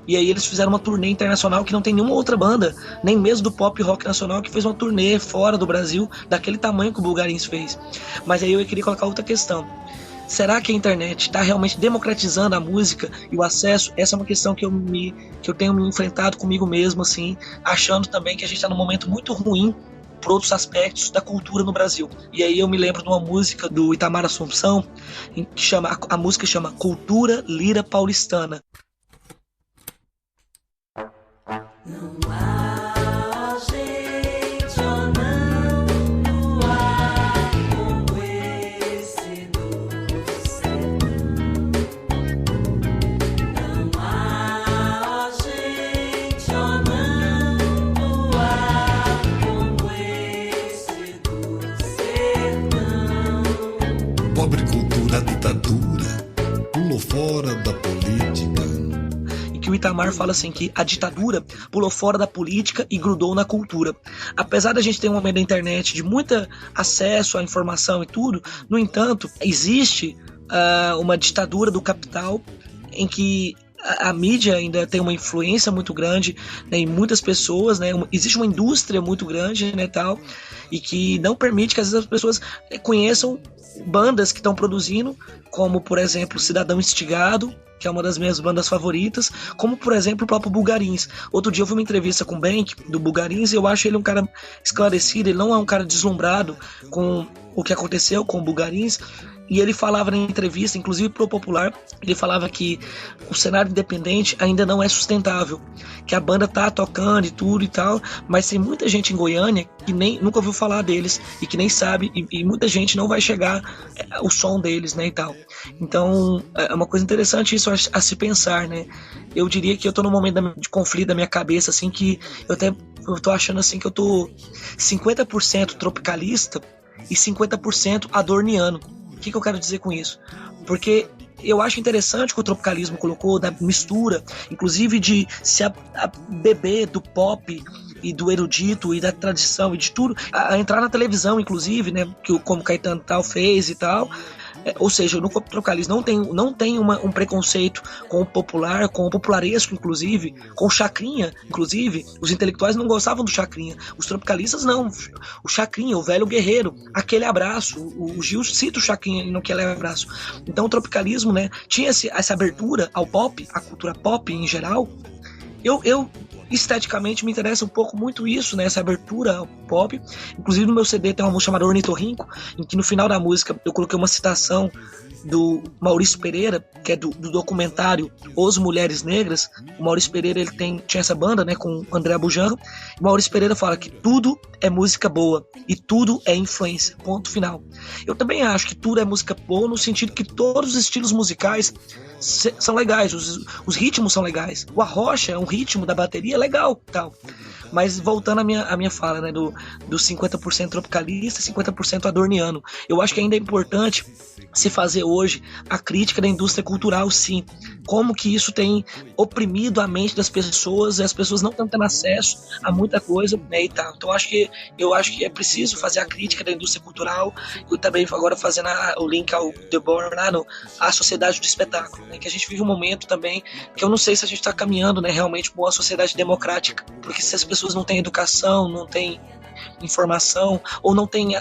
E aí eles fizeram uma turnê internacional que não tem nenhuma outra banda, nem mesmo do pop rock nacional, que fez uma turnê fora do Brasil daquele tamanho que o Bulgarins fez. Mas aí eu queria colocar outra questão. Será que a internet está realmente democratizando a música e o acesso? Essa é uma questão que eu tenho me enfrentado comigo mesmo, assim, achando também que a gente está num momento muito ruim por outros aspectos da cultura no Brasil. E aí eu me lembro de uma música do Itamar Assumpção, que a música chama Cultura Lira Paulistana. Não há gente ou não no ar como esse do sertão. Não há gente ou não no ar como esse do sertão. Pobre cultura, ditadura, pulou fora da política. Que o Itamar fala assim, que a ditadura pulou fora da política e grudou na cultura. Apesar da gente ter um momento da internet de muito acesso à informação e tudo, no entanto, existe uma ditadura do capital em que a mídia ainda tem uma influência muito grande, né, em muitas pessoas, né, existe uma indústria muito grande, né, tal, e que não permite que às vezes as pessoas conheçam bandas que estão produzindo, como por exemplo Cidadão Instigado, que é uma das minhas bandas favoritas, como por exemplo o próprio Bulgarins. Outro dia eu vi uma entrevista com o Bank, do Bulgarins, e eu acho ele um cara esclarecido, ele não é um cara deslumbrado com o que aconteceu com o Bulgarins, e ele falava na entrevista, inclusive pro Popular, ele falava que o cenário independente ainda não é sustentável, que a banda tá tocando e tudo e tal, mas tem muita gente em Goiânia que nunca ouviu falar deles e que nem sabe, e muita gente não vai chegar o som deles, né, e tal. Então é uma coisa interessante isso a se pensar, né. Eu diria que eu tô num momento de conflito da minha cabeça, assim, que eu tô achando assim que eu tô 50% tropicalista e 50% adorniano. O que eu quero dizer com isso? Porque eu acho interessante que o tropicalismo colocou da mistura, inclusive de se beber do pop e do erudito e da tradição e de tudo, a entrar na televisão, inclusive, né, como Caetano tal fez e tal. Ou seja, no tropicalismo não tem um preconceito com o popular, com o popularesco, inclusive, com o chacrinha, inclusive. Os intelectuais não gostavam do chacrinha, os tropicalistas não. O chacrinha, o velho guerreiro, aquele abraço, o Gil cita o chacrinha e não aquele abraço. Então o tropicalismo, né, tinha essa abertura ao pop, à cultura pop em geral. Eu esteticamente me interessa um pouco muito isso, né, essa abertura ao pop. Inclusive no meu CD tem uma música chamada Ornitorrinco, em que no final da música eu coloquei uma citação do Maurício Pereira, que é do documentário Os Mulheres Negras. O Maurício Pereira tinha essa banda, né, com o André Bujanra. O Maurício Pereira fala que tudo é música boa e tudo é influência, ponto final. Eu também acho que tudo é música boa no sentido que todos os estilos musicais são legais, os ritmos são legais. O arrocha é um ritmo da bateria legal, tal. Mas voltando à minha fala, né, do 50% tropicalista e 50% adorniano, eu acho que ainda é importante se fazer hoje a crítica da indústria cultural, sim. Como que isso tem oprimido a mente das pessoas, e as pessoas não estão tendo acesso a muita coisa, né, e tal. Então eu acho que é preciso fazer a crítica da indústria cultural, e também agora fazendo o link ao The Born lá a sociedade do espetáculo, né, que a gente vive um momento também que eu não sei se a gente está caminhando, né, realmente para uma sociedade democrática, porque se as pessoas não têm educação, não têm informação, ou não têm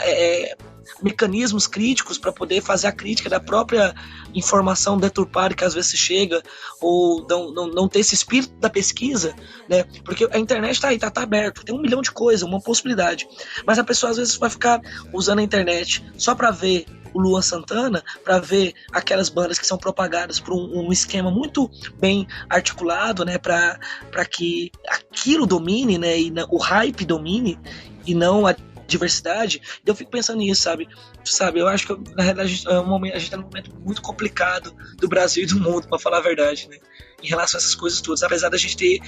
mecanismos críticos para poder fazer a crítica da própria informação deturpada que às vezes chega, ou não ter esse espírito da pesquisa, né? Porque a internet tá aí, tá aberto, tem 1 milhão de coisas, uma possibilidade, mas a pessoa às vezes vai ficar usando a internet só para ver o Luan Santana, para ver aquelas bandas que são propagadas por um esquema muito bem articulado, né, para que aquilo domine, né, e o hype domine, e não a diversidade. Eu fico pensando nisso, sabe? Eu acho que na realidade a gente está num momento muito complicado do Brasil e do mundo, para falar a verdade, né, em relação a essas coisas todas. Apesar da gente ter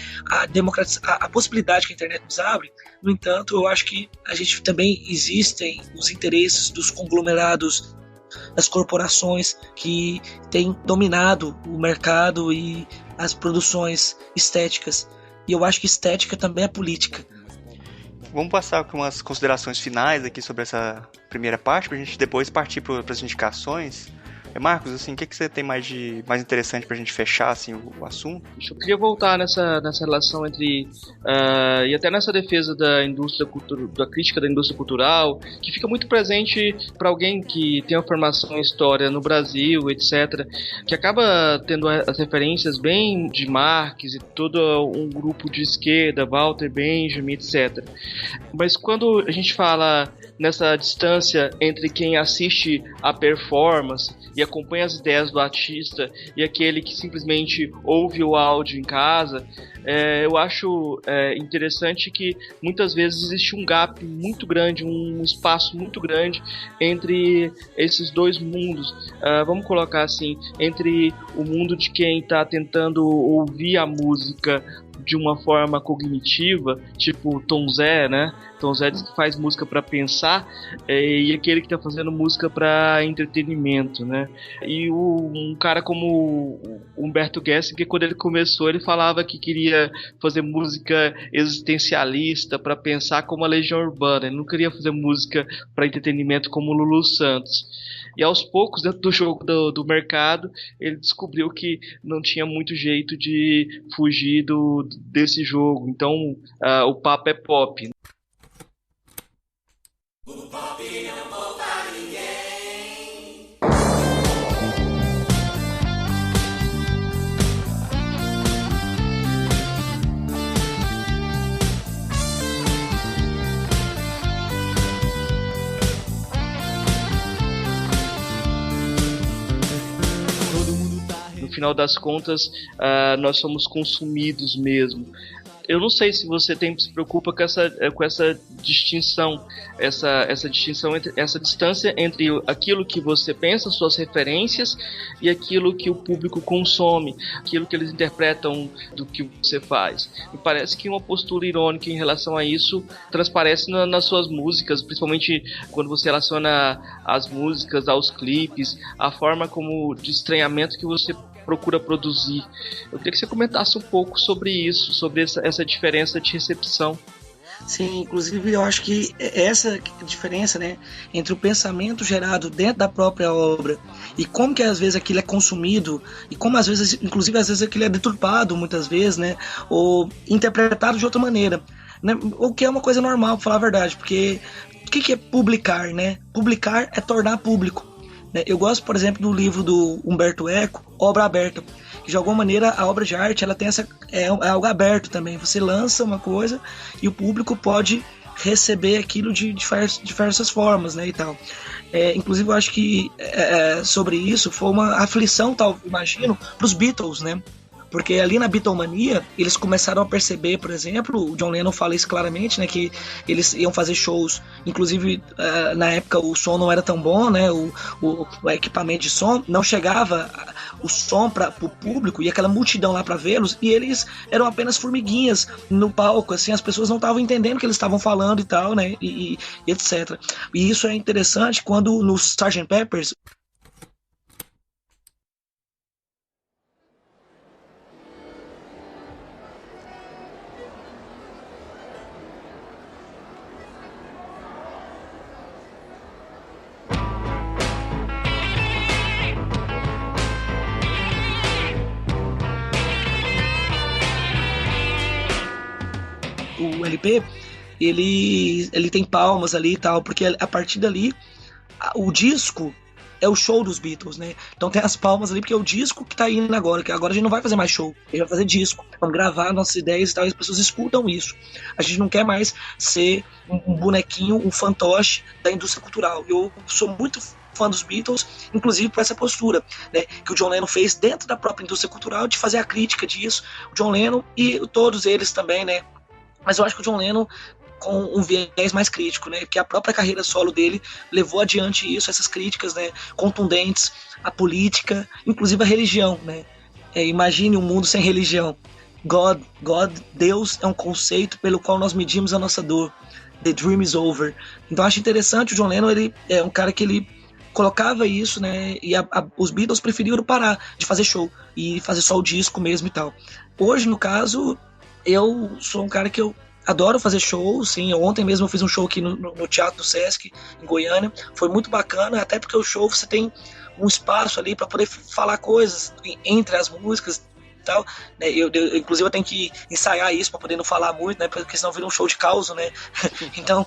a possibilidade que a internet nos abre, no entanto, eu acho que a gente também existem os interesses dos conglomerados, das corporações que têm dominado o mercado e as produções estéticas. E eu acho que estética também é política. Vamos passar com umas considerações finais aqui sobre essa primeira parte, para a gente depois partir para as indicações. Marcos, assim, o que você tem mais interessante pra gente fechar assim, o assunto? Eu queria voltar nessa relação entre e até nessa defesa da da crítica da indústria cultural, que fica muito presente para alguém que tem uma formação em história no Brasil, etc., que acaba tendo as referências bem de Marx e todo um grupo de esquerda, Walter Benjamin, etc. Mas quando a gente fala nessa distância entre quem assiste a performance e acompanha as ideias do artista e aquele que simplesmente ouve o áudio em casa, eu acho interessante que muitas vezes existe um gap muito grande, um espaço muito grande entre esses dois mundos. Vamos colocar assim, entre o mundo de quem está tentando ouvir a música de uma forma cognitiva, tipo Tom Zé, né? Tom Zé diz que faz música para pensar, e aquele que tá fazendo música para entretenimento, né? E um cara como o Humberto Gessinger, quando ele começou, ele falava que queria fazer música existencialista para pensar como a Legião Urbana. Ele não queria fazer música para entretenimento como o Lulu Santos. E aos poucos, dentro do jogo do mercado, ele descobriu que não tinha muito jeito de fugir desse jogo. Então, o papo é pop. O pop não volta a ninguém. No final das contas, nós somos consumidos mesmo. Eu não sei se você se preocupa com essa distinção, essa distinção, essa distância entre aquilo que você pensa, suas referências, e aquilo que o público consome, aquilo que eles interpretam do que você faz. Me parece que uma postura irônica em relação a isso transparece nas suas músicas, principalmente quando você relaciona as músicas aos clipes, a forma como de estranhamento que você procura produzir. Eu queria que você comentasse um pouco sobre isso, sobre essa diferença de recepção. Sim, inclusive eu acho que essa diferença, né, entre o pensamento gerado dentro da própria obra e como que às vezes aquilo é consumido e como às vezes, inclusive às vezes aquilo é deturpado muitas vezes, né, ou interpretado de outra maneira, né, o que é uma coisa normal, pra falar a verdade, porque o que é publicar, né? Publicar é tornar público. Eu gosto, por exemplo, do livro do Humberto Eco, Obra Aberta, que de alguma maneira a obra de arte ela tem é algo aberto também. Você lança uma coisa e o público pode receber aquilo de diversas formas, né, e tal. Inclusive eu acho que sobre isso foi uma aflição, tal, imagino, para os Beatles, né? Porque ali na Beatlemania, eles começaram a perceber, por exemplo, o John Lennon fala isso claramente, né, que eles iam fazer shows, inclusive na época o som não era tão bom, né, o equipamento de som não chegava o som para o público e aquela multidão lá para vê-los, e eles eram apenas formiguinhas no palco, assim, as pessoas não estavam entendendo o que eles estavam falando e tal, né, e etc. E isso é interessante quando no Sgt. Pepper's o LP, ele tem palmas ali e tal, porque a partir dali o disco é o show dos Beatles, né? Então tem as palmas ali porque é o disco que tá indo agora, que agora a gente não vai fazer mais show, a gente vai fazer disco, vamos gravar nossas ideias e tal, e as pessoas escutam isso. A gente não quer mais ser um bonequinho, um fantoche da indústria cultural. Eu sou muito fã dos Beatles, inclusive por essa postura, né, que o John Lennon fez dentro da própria indústria cultural, de fazer a crítica disso, o John Lennon e todos eles também, né? Mas eu acho que o John Lennon com um viés mais crítico, né? Que a própria carreira solo dele levou adiante isso, essas críticas, né, contundentes à política, inclusive à religião, né? Imagine um mundo sem religião. Deus é um conceito pelo qual nós medimos a nossa dor. The dream is over. Então eu acho interessante, o John Lennon, ele é um cara que ele colocava isso, né? E os Beatles preferiram parar de fazer show e fazer só o disco mesmo e tal. Hoje, no caso, eu sou um cara que eu adoro fazer show, sim. Ontem mesmo eu fiz um show aqui no Teatro do Sesc, em Goiânia. Foi muito bacana, até porque o show você tem um espaço ali para poder falar coisas entre as músicas e tal. Né? Inclusive eu tenho que ensaiar isso para poder não falar muito, né? Porque senão vira um show de causa, né? Então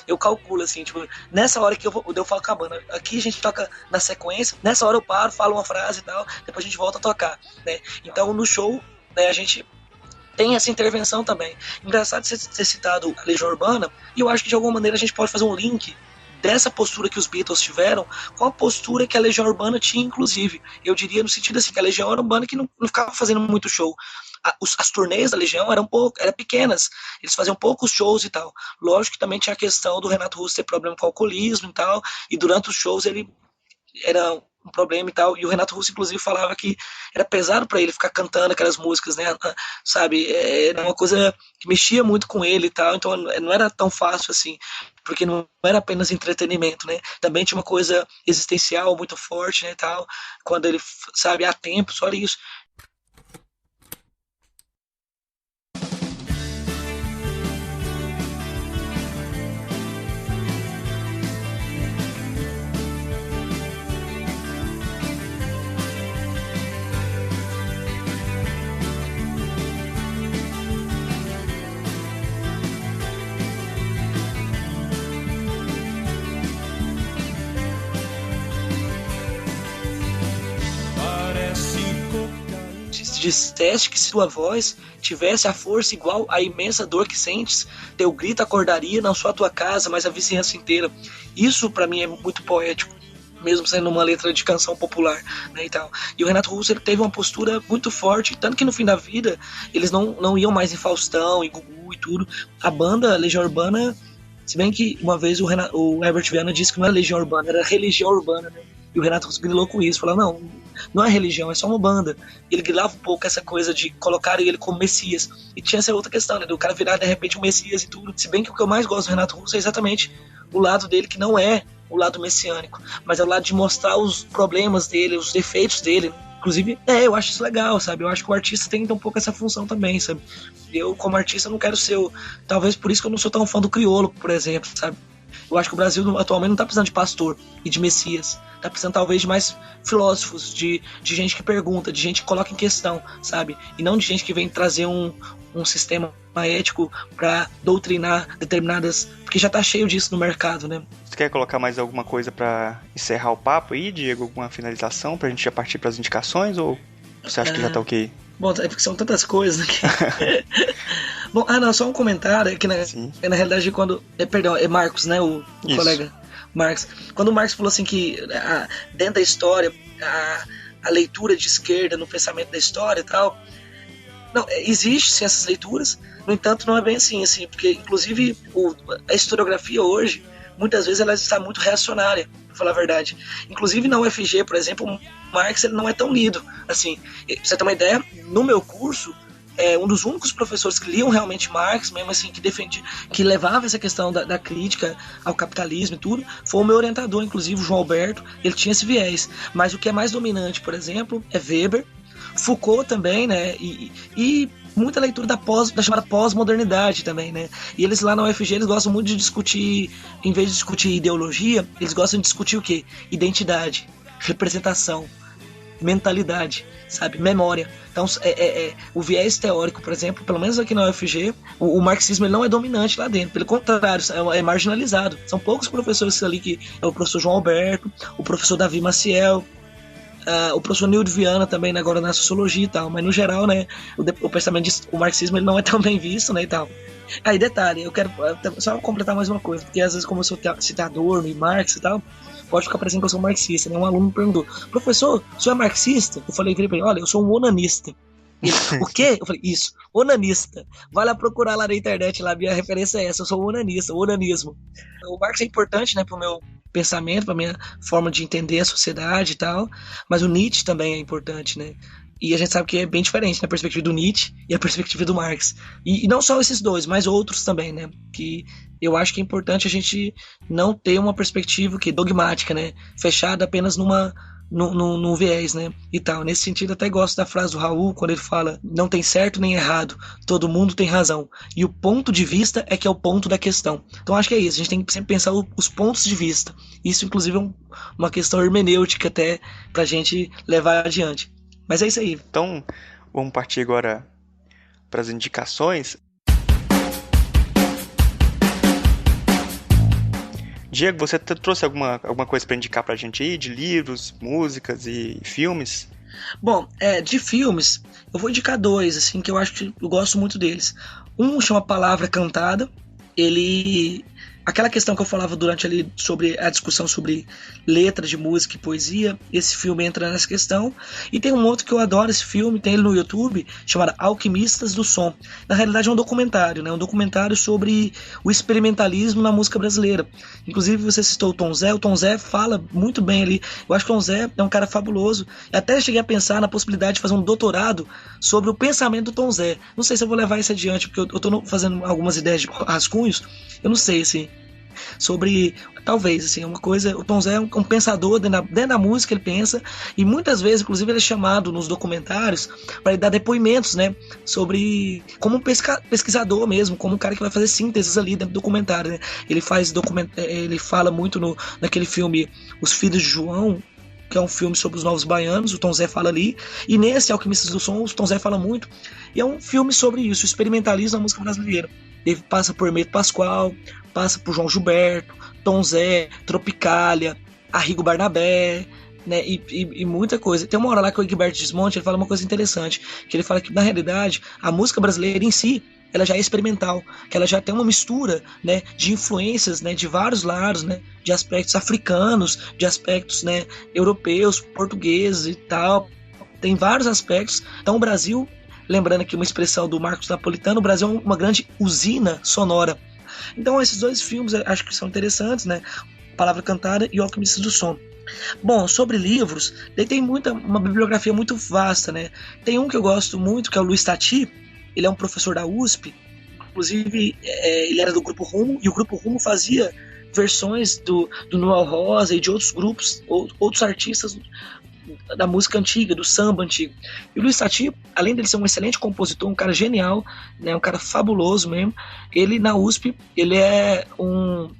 eu calculo assim, tipo, nessa hora que eu falo com a banda, aqui a gente toca na sequência, nessa hora eu paro, falo uma frase e tal, depois a gente volta a tocar, né? Então no show, né, a gente tem essa intervenção também. Engraçado você ter citado a Legião Urbana, e eu acho que de alguma maneira a gente pode fazer um link dessa postura que os Beatles tiveram com a postura que a Legião Urbana tinha, inclusive. Eu diria no sentido assim, que a Legião era uma banda que não ficava fazendo muito show. As turnês da Legião eram pequenas, eles faziam poucos shows e tal. Lógico que também tinha a questão do Renato Russo ter problema com o alcoolismo e tal, e durante os shows ele era um problema e tal, e o Renato Russo inclusive falava que era pesado pra ele ficar cantando aquelas músicas, né, sabe, era uma coisa que mexia muito com ele e tal, então não era tão fácil assim, porque não era apenas entretenimento, né, também tinha uma coisa existencial muito forte, né, e tal, quando ele, sabe, há tempos, olha isso. Disseste que se tua voz tivesse a força igual à imensa dor que sentes, teu grito acordaria não só a tua casa, mas a vizinhança inteira. Isso pra mim é muito poético, mesmo sendo uma letra de canção popular, né, e tal. E o Renato Russo, ele teve uma postura muito forte, tanto que no fim da vida eles não iam mais em Faustão e Gugu e tudo. A banda Legião Urbana, se bem que uma vez o Herbert Viana disse que não era Legião Urbana, era Religião Urbana, né? E o Renato Russo grilou com isso, falou, não é religião, é só uma banda. E ele grilava um pouco essa coisa de colocar ele como Messias. E tinha essa outra questão, né, do cara virar de repente um Messias e tudo. Se bem que o que eu mais gosto do Renato Russo é exatamente o lado dele, que não é o lado messiânico, mas é o lado de mostrar os problemas dele, os defeitos dele. Inclusive, eu acho isso legal, sabe? Eu acho que o artista tem um pouco essa função também, sabe? Eu, como artista, não quero ser talvez por isso que eu não sou tão fã do Criolo, por exemplo, sabe? Eu acho que o Brasil atualmente não tá precisando de pastor e de messias. Tá precisando talvez de mais filósofos, de gente que pergunta, de gente que coloca em questão, sabe? E não de gente que vem trazer um sistema ético pra doutrinar determinadas... Porque já tá cheio disso no mercado, né? Você quer colocar mais alguma coisa pra encerrar o papo aí, Diego? Alguma finalização pra gente já partir pras indicações? Ou você acha que já tá ok? Bom, é porque são tantas coisas aqui. Bom, não, só um comentário, que na realidade quando... perdão, é Marcos, né, o colega Marx. Quando o Marx falou assim que dentro da história, a leitura de esquerda no pensamento da história e tal... Não, existe sim essas leituras, no entanto não é bem assim, porque inclusive a historiografia hoje, muitas vezes ela está muito reacionária, pra falar a verdade. Inclusive na UFG, por exemplo, o Marx ele não é tão lido. Assim, pra você ter uma ideia, no meu curso, um dos únicos professores que liam realmente Marx, mesmo assim, que levava essa questão da crítica ao capitalismo e tudo, foi o meu orientador, inclusive o João Alberto. Ele tinha esse viés. Mas o que é mais dominante, por exemplo, é Weber, Foucault também, né? E muita leitura da chamada pós-modernidade também, né? E eles lá na UFG, eles gostam muito de discutir, em vez de discutir ideologia, eles gostam de discutir o quê? Identidade, representação, mentalidade, sabe? Memória. Então, o viés teórico, por exemplo, pelo menos aqui na UFG, o marxismo ele não é dominante lá dentro. Pelo contrário, é marginalizado. São poucos professores ali, que é o professor João Alberto, o professor Davi Maciel, o professor Nildo Viana também, né, agora na sociologia e tal, mas no geral, né, o pensamento o marxismo ele não é tão bem visto, né, e tal. Aí, detalhe, eu quero só completar mais uma coisa, porque às vezes como eu sou citador no Marx e tal, pode ficar parecendo que eu sou marxista, né, um aluno me perguntou, professor, o senhor é marxista? Eu falei pra ele, olha, eu sou um onanista. Ele, o quê? Eu falei, isso, onanista. Vai lá procurar lá na internet, lá, minha referência é essa, eu sou um onanista, o onanismo. O Marx é importante, né, pro meu pensamento, pra minha forma de entender a sociedade e tal, mas o Nietzsche também é importante, né? E a gente sabe que é bem diferente, né, a perspectiva do Nietzsche e a perspectiva do Marx. E não só esses dois, mas outros também, né? Que eu acho que é importante a gente não ter uma perspectiva dogmática, né? Fechada apenas num viés, né, e tal. Nesse sentido, até gosto da frase do Raul, quando ele fala, não tem certo nem errado, todo mundo tem razão, e o ponto de vista é que é o ponto da questão. Então acho que é isso, a gente tem que sempre pensar os pontos de vista. Isso, inclusive, é uma questão hermenêutica até pra gente levar adiante. Mas é isso aí. Então, vamos partir agora para as indicações. Diego, você trouxe alguma coisa para indicar pra gente aí, de livros, músicas e filmes? Bom, de filmes, eu vou indicar dois, assim, que eu acho que eu gosto muito deles. Um chama Palavra Cantada. Aquela questão que eu falava durante ali sobre a discussão sobre letra de música e poesia, esse filme entra nessa questão. E tem um outro que eu adoro, esse filme, tem ele no YouTube, chamado Alquimistas do Som. Na realidade é um documentário, né? Um documentário sobre o experimentalismo na música brasileira. Inclusive você citou o Tom Zé fala muito bem ali. Eu acho que o Tom Zé é um cara fabuloso. Eu até cheguei a pensar na possibilidade de fazer um doutorado sobre o pensamento do Tom Zé. Não sei se eu vou levar isso adiante, porque eu tô fazendo algumas ideias de rascunhos. Eu não sei, assim, sobre, talvez, assim, uma coisa, o Tom Zé é um pensador dentro da música, ele pensa, e muitas vezes, inclusive, ele é chamado nos documentários para dar depoimentos, né, sobre, como um pesquisador mesmo, como um cara que vai fazer sínteses ali dentro do documentário, né, ele fala muito naquele filme Os Filhos de João, que é um filme sobre os Novos Baianos, o Tom Zé fala ali, e nesse Alquimistas do Som, o Tom Zé fala muito, e é um filme sobre isso, o experimentalismo na música brasileira. Ele passa por Hermeto Pascoal, passa por João Gilberto, Tom Zé, Tropicália, Arrigo Barnabé, né, e muita coisa. Tem uma hora lá que o Egberto Gismonti ele fala uma coisa interessante, que ele fala que na realidade a música brasileira em si ela já é experimental, que ela já tem uma mistura, né, de influências, né, de vários lados, né, de aspectos africanos, de aspectos, né, europeus, portugueses e tal. Tem vários aspectos. Então o Brasil, lembrando aqui uma expressão do Marcos Napolitano, o Brasil é uma grande usina sonora. Então esses dois filmes acho que são interessantes, né? Palavra Cantada e O Alquimista do Som. Bom, sobre livros, ele tem uma bibliografia muito vasta, né? Tem um que eu gosto muito, que é o Luiz Tati. Ele é um professor da USP. Inclusive, ele era do Grupo Rumo, e o Grupo Rumo fazia versões do Noel Rosa e de outros grupos, outros artistas da música antiga, do samba antigo. E o Luiz Tati, além dele ser um excelente compositor, um cara genial, né, um cara fabuloso mesmo, ele na USP, ele é um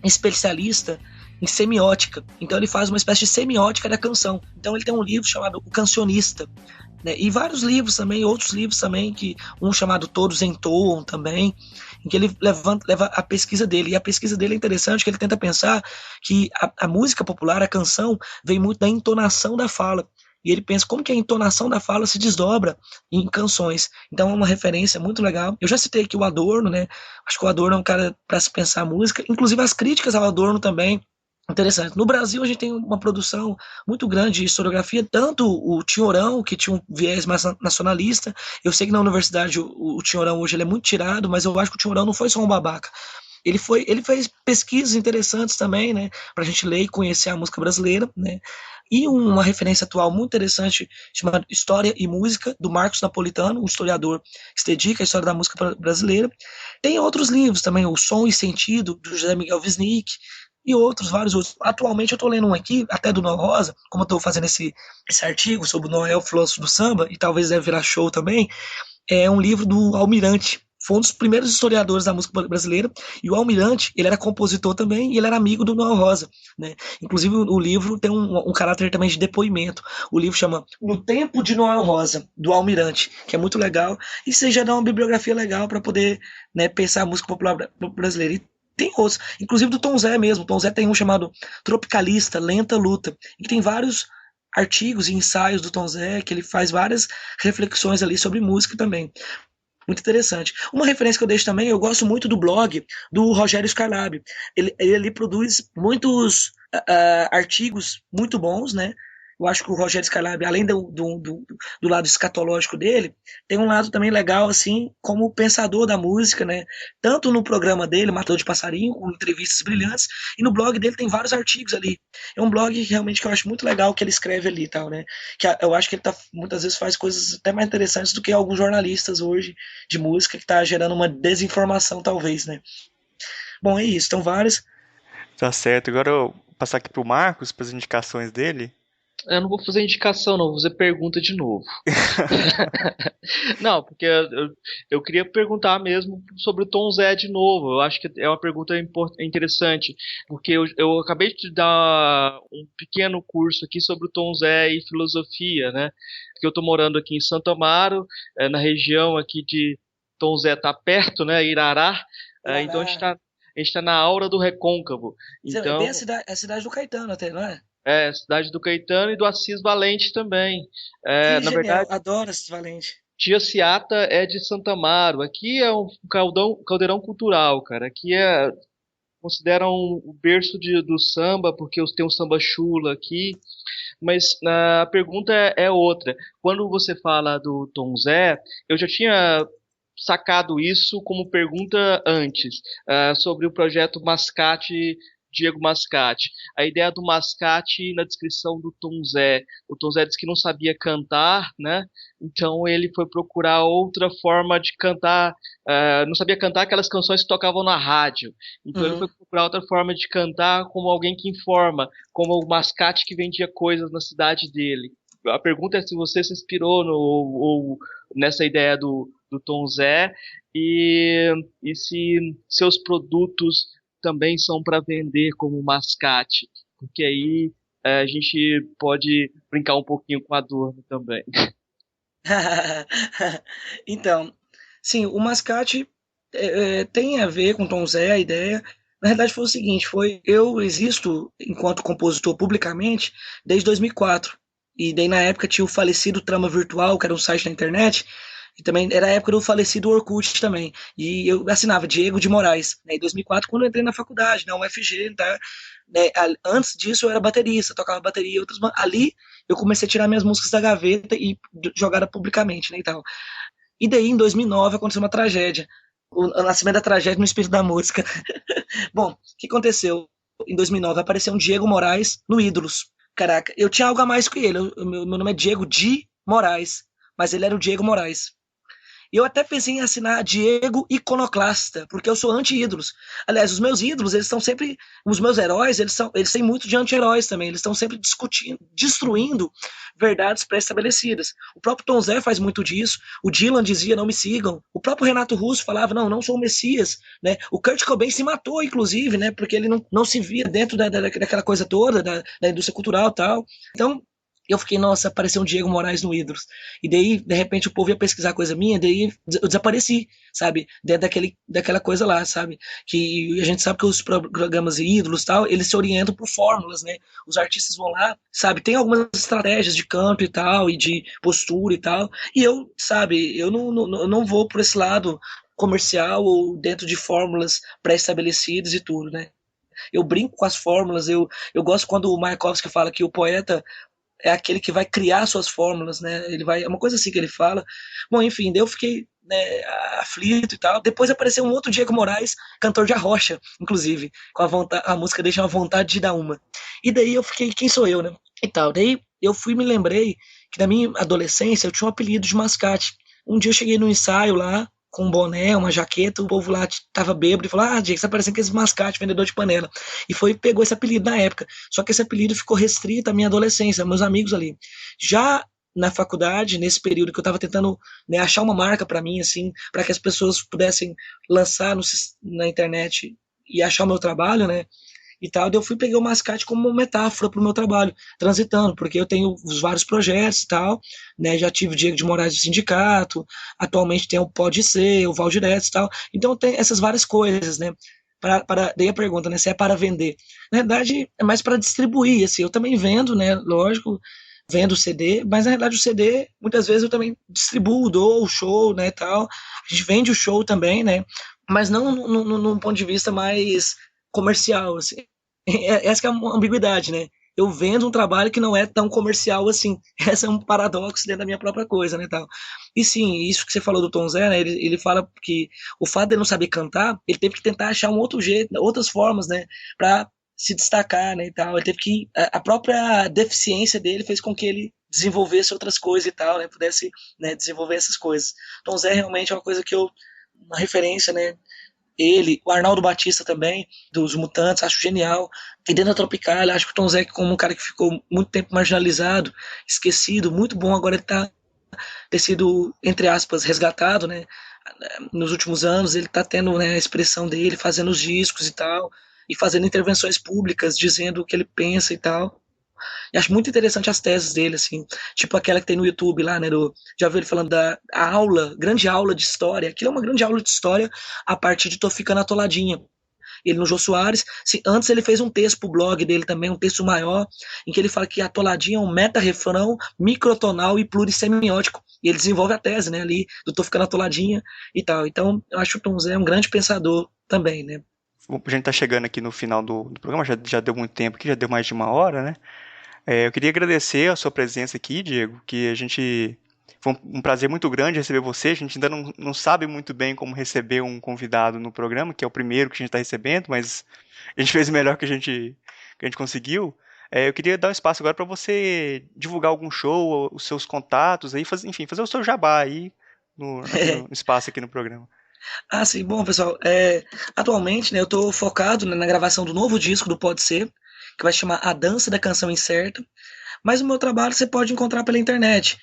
especialista em semiótica. Então ele faz uma espécie de semiótica da canção. Então ele tem um livro chamado O Cancionista, né, e vários livros também, outros livros também, um chamado Todos Entoam também, em que ele leva a pesquisa dele. E a pesquisa dele é interessante, que ele tenta pensar que a música popular, a canção, vem muito da entonação da fala. e ele pensa como que a entonação da fala se desdobra em canções. Então é uma referência muito legal. Eu já citei aqui o Adorno, né? Acho que o Adorno é um cara para se pensar música, inclusive as críticas ao Adorno também. Interessante. No Brasil, a gente tem uma produção muito grande de historiografia, tanto o Tinhorão, que tinha um viés mais nacionalista. Eu sei que na universidade o Tinhorão hoje ele é muito tirado, mas eu acho que o Tinhorão não foi só um babaca. Ele fez pesquisas interessantes também, né, pra gente ler e conhecer a música brasileira, né. E uma referência atual muito interessante, chamada História e Música, do Marcos Napolitano, um historiador que se dedica à história da música brasileira. Tem outros livros também, O Som e Sentido, do José Miguel Wisnik, e vários outros. Atualmente eu estou lendo um aqui, até do Noel Rosa, como eu estou fazendo esse artigo sobre o Noel, filósofo do samba, e talvez deve virar show também, é um livro do Almirante. Foi um dos primeiros historiadores da música brasileira, e o Almirante, ele era compositor também, e ele era amigo do Noel Rosa, né? Inclusive o livro tem um caráter também de depoimento. O livro chama No Tempo de Noel Rosa, do Almirante, que é muito legal, e você já dá uma bibliografia legal para poder, né, pensar a música popular brasileira. E tem outros, inclusive do Tom Zé mesmo. Tom Zé tem um chamado Tropicalista, Lenta Luta, e tem vários artigos e ensaios do Tom Zé, que ele faz várias reflexões ali sobre música também. Muito interessante. Uma referência que eu deixo também, eu gosto muito do blog do Rogério Skylab. Ele produz muitos artigos muito bons, né? Eu acho que o Rogério Skylab, além do lado escatológico dele, tem um lado também legal, assim, como pensador da música, né? Tanto no programa dele, Matador de Passarinho, com entrevistas brilhantes, e no blog dele tem vários artigos ali. É um blog realmente que eu acho muito legal que ele escreve ali e tal, né? Que eu acho que ele muitas vezes faz coisas até mais interessantes do que alguns jornalistas hoje de música, que tá gerando uma desinformação, talvez, né? Bom, é isso. Então, vários. Tá certo. Agora eu vou passar aqui pro Marcos, para as indicações dele. Eu não vou fazer indicação, não, vou fazer pergunta de novo. Não, porque eu queria perguntar mesmo sobre o Tom Zé de novo. Eu acho que é uma pergunta interessante, porque eu acabei de dar um pequeno curso aqui sobre o Tom Zé e filosofia, né? Porque eu estou morando aqui em Santo Amaro, na região aqui de Tom Zé, tá perto, né? Irará. Então a gente tá na aura do recôncavo. Então, é bem a cidade do Caetano até, não é? É, cidade do Caetano e do Assis Valente também. Na verdade, adoro Assis Valente. Tia Ciata é de Santa Amaro. Aqui é um caldeirão cultural, cara. Aqui consideram o berço do samba, porque tem um samba chula aqui. Mas a pergunta é outra. Quando você fala do Tom Zé, eu já tinha sacado isso como pergunta antes, sobre o projeto Mascate, Diego Mascate. A ideia do Mascate na descrição do Tom Zé. O Tom Zé disse que não sabia cantar, né? Então ele foi procurar outra forma de cantar. Não sabia cantar aquelas canções que tocavam na rádio. Então ele foi procurar outra forma de cantar como alguém que informa, como o Mascate que vendia coisas na cidade dele. A pergunta é se você se inspirou ou nessa ideia do Tom Zé e se seus produtos também são para vender como mascate, porque aí a gente pode brincar um pouquinho com a Adorno também. Então, sim, o mascate tem a ver com Tom Zé, a ideia. Na verdade foi o seguinte, eu existo enquanto compositor publicamente desde 2004, e daí na época tinha o falecido Trama Virtual, que era um site na internet, e também era a época do falecido Orkut também. E eu assinava Diego de Moraes, né, em 2004, quando eu entrei na faculdade, na UFG, tá? Né, antes disso eu era baterista, tocava bateria e outras. Ali eu comecei a tirar minhas músicas da gaveta e jogar publicamente, né, e tal. E daí, em 2009, aconteceu uma tragédia. O nascimento da tragédia no espírito da música. Bom, o que aconteceu? Em 2009 apareceu um Diego Moraes no Ídolos. Caraca, eu tinha algo a mais que ele. Meu nome é Diego de Moraes, mas ele era o Diego Moraes. E eu até pensei em assinar Diego Iconoclasta, porque eu sou anti-ídolos. Aliás, os meus ídolos, eles estão sempre... Os meus heróis, eles têm muito de anti-heróis também. Eles estão sempre destruindo verdades pré-estabelecidas. O próprio Tom Zé faz muito disso. O Dylan dizia, não me sigam. O próprio Renato Russo falava, não sou o Messias. Né? O Kurt Cobain se matou, inclusive, né? Porque ele não se via dentro daquela coisa toda, da indústria cultural e tal. Então, eu fiquei, nossa, apareceu um Diego Moraes no Ídolos. E daí, de repente, o povo ia pesquisar coisa minha, daí eu desapareci, sabe? Dentro daquela coisa lá, sabe? Que a gente sabe que os programas e Ídolos e tal, eles se orientam por fórmulas, né? Os artistas vão lá, sabe? Tem algumas estratégias de canto e tal, e de postura e tal. E eu, sabe, eu não vou por esse lado comercial ou dentro de fórmulas pré-estabelecidas e tudo, né? Eu brinco com as fórmulas, eu gosto quando o Mayakovsky fala que o poeta é aquele que vai criar suas fórmulas, né? Ele vai, é uma coisa assim que ele fala. Bom, enfim, daí eu fiquei, né, aflito e tal. Depois apareceu um outro Diego Moraes, cantor de arrocha, inclusive, com a música Deixa uma Vontade de Dar Uma. E daí eu fiquei, quem sou eu, né? E tal. Daí eu me lembrei que na minha adolescência eu tinha um apelido de mascate. Um dia eu cheguei no ensaio lá, com um boné, uma jaqueta, o povo lá tava bêbado e falou: ah, Diego, você tá parecendo aqueles mascate, vendedor de panela. E pegou esse apelido na época. Só que esse apelido ficou restrito à minha adolescência, meus amigos ali. Já na faculdade, nesse período que eu tava tentando, né, achar uma marca para mim, assim, para que as pessoas pudessem lançar na internet e achar o meu trabalho, né, e tal, daí eu peguei o mascate como uma metáfora para o meu trabalho, transitando, porque eu tenho os vários projetos e tal, né, já tive o Diego de Moraes do Sindicato, atualmente tem o Pode Ser, o Valdiretes e tal, então tem essas várias coisas, né, daí a pergunta, né, se é para vender. Na verdade, é mais para distribuir, assim, eu também vendo, né, lógico, vendo o CD, mas na verdade o CD, muitas vezes eu também distribuo, dou o show, né, tal, a gente vende o show também, né, mas não num ponto de vista mais comercial, assim. Essa que é a ambiguidade, né? Eu vendo um trabalho que não é tão comercial assim. Esse é um paradoxo dentro da minha própria coisa, né, tal. E sim, isso que você falou do Tom Zé, né? Ele fala que o fato de ele não saber cantar, ele teve que tentar achar um outro jeito, outras formas, né, para se destacar, né, e tal. Ele teve que a própria deficiência dele fez com que ele desenvolvesse outras coisas e tal, né, pudesse, né, desenvolver essas coisas. Tom Zé realmente é uma coisa que uma referência, né? Ele, o Arnaldo Batista também, dos Mutantes, acho genial. E dentro da Tropical, acho que o Tom Zé, como um cara que ficou muito tempo marginalizado, esquecido, muito bom agora ele ter sido, entre aspas, resgatado, né? Nos últimos anos, ele tá tendo, né, a expressão dele, fazendo os discos e tal, e fazendo intervenções públicas, dizendo o que ele pensa e tal. E acho muito interessante as teses dele, assim, tipo aquela que tem no YouTube lá, né, já viu ele falando da grande aula de história, aquilo é uma grande aula de história a partir de Tô Ficando Atoladinha. Ele no Jô Soares, antes ele fez um texto pro blog dele também, um texto maior, em que ele fala que Atoladinha é um meta-refrão microtonal e plurissemiótico, e ele desenvolve a tese, né, ali, do Tô Ficando Atoladinha e tal. Então, eu acho que o Tom Zé um grande pensador também, né. A gente tá chegando aqui no final do programa, já deu muito tempo aqui, já deu mais de 1 hora, né? Eu queria agradecer a sua presença aqui, Diego, que foi um prazer muito grande receber você. A gente ainda não sabe muito bem como receber um convidado no programa, que é o primeiro que a gente está recebendo, mas a gente fez o melhor que a gente conseguiu. Eu queria dar um espaço agora para você divulgar algum show, os seus contatos, aí, enfim, fazer o seu jabá aí no espaço aqui no programa. Ah, sim, bom, pessoal, atualmente, né, eu tô focado, né, na gravação do novo disco do Pode Ser, que vai chamar A Dança da Canção Incerta, mas o meu trabalho você pode encontrar pela internet.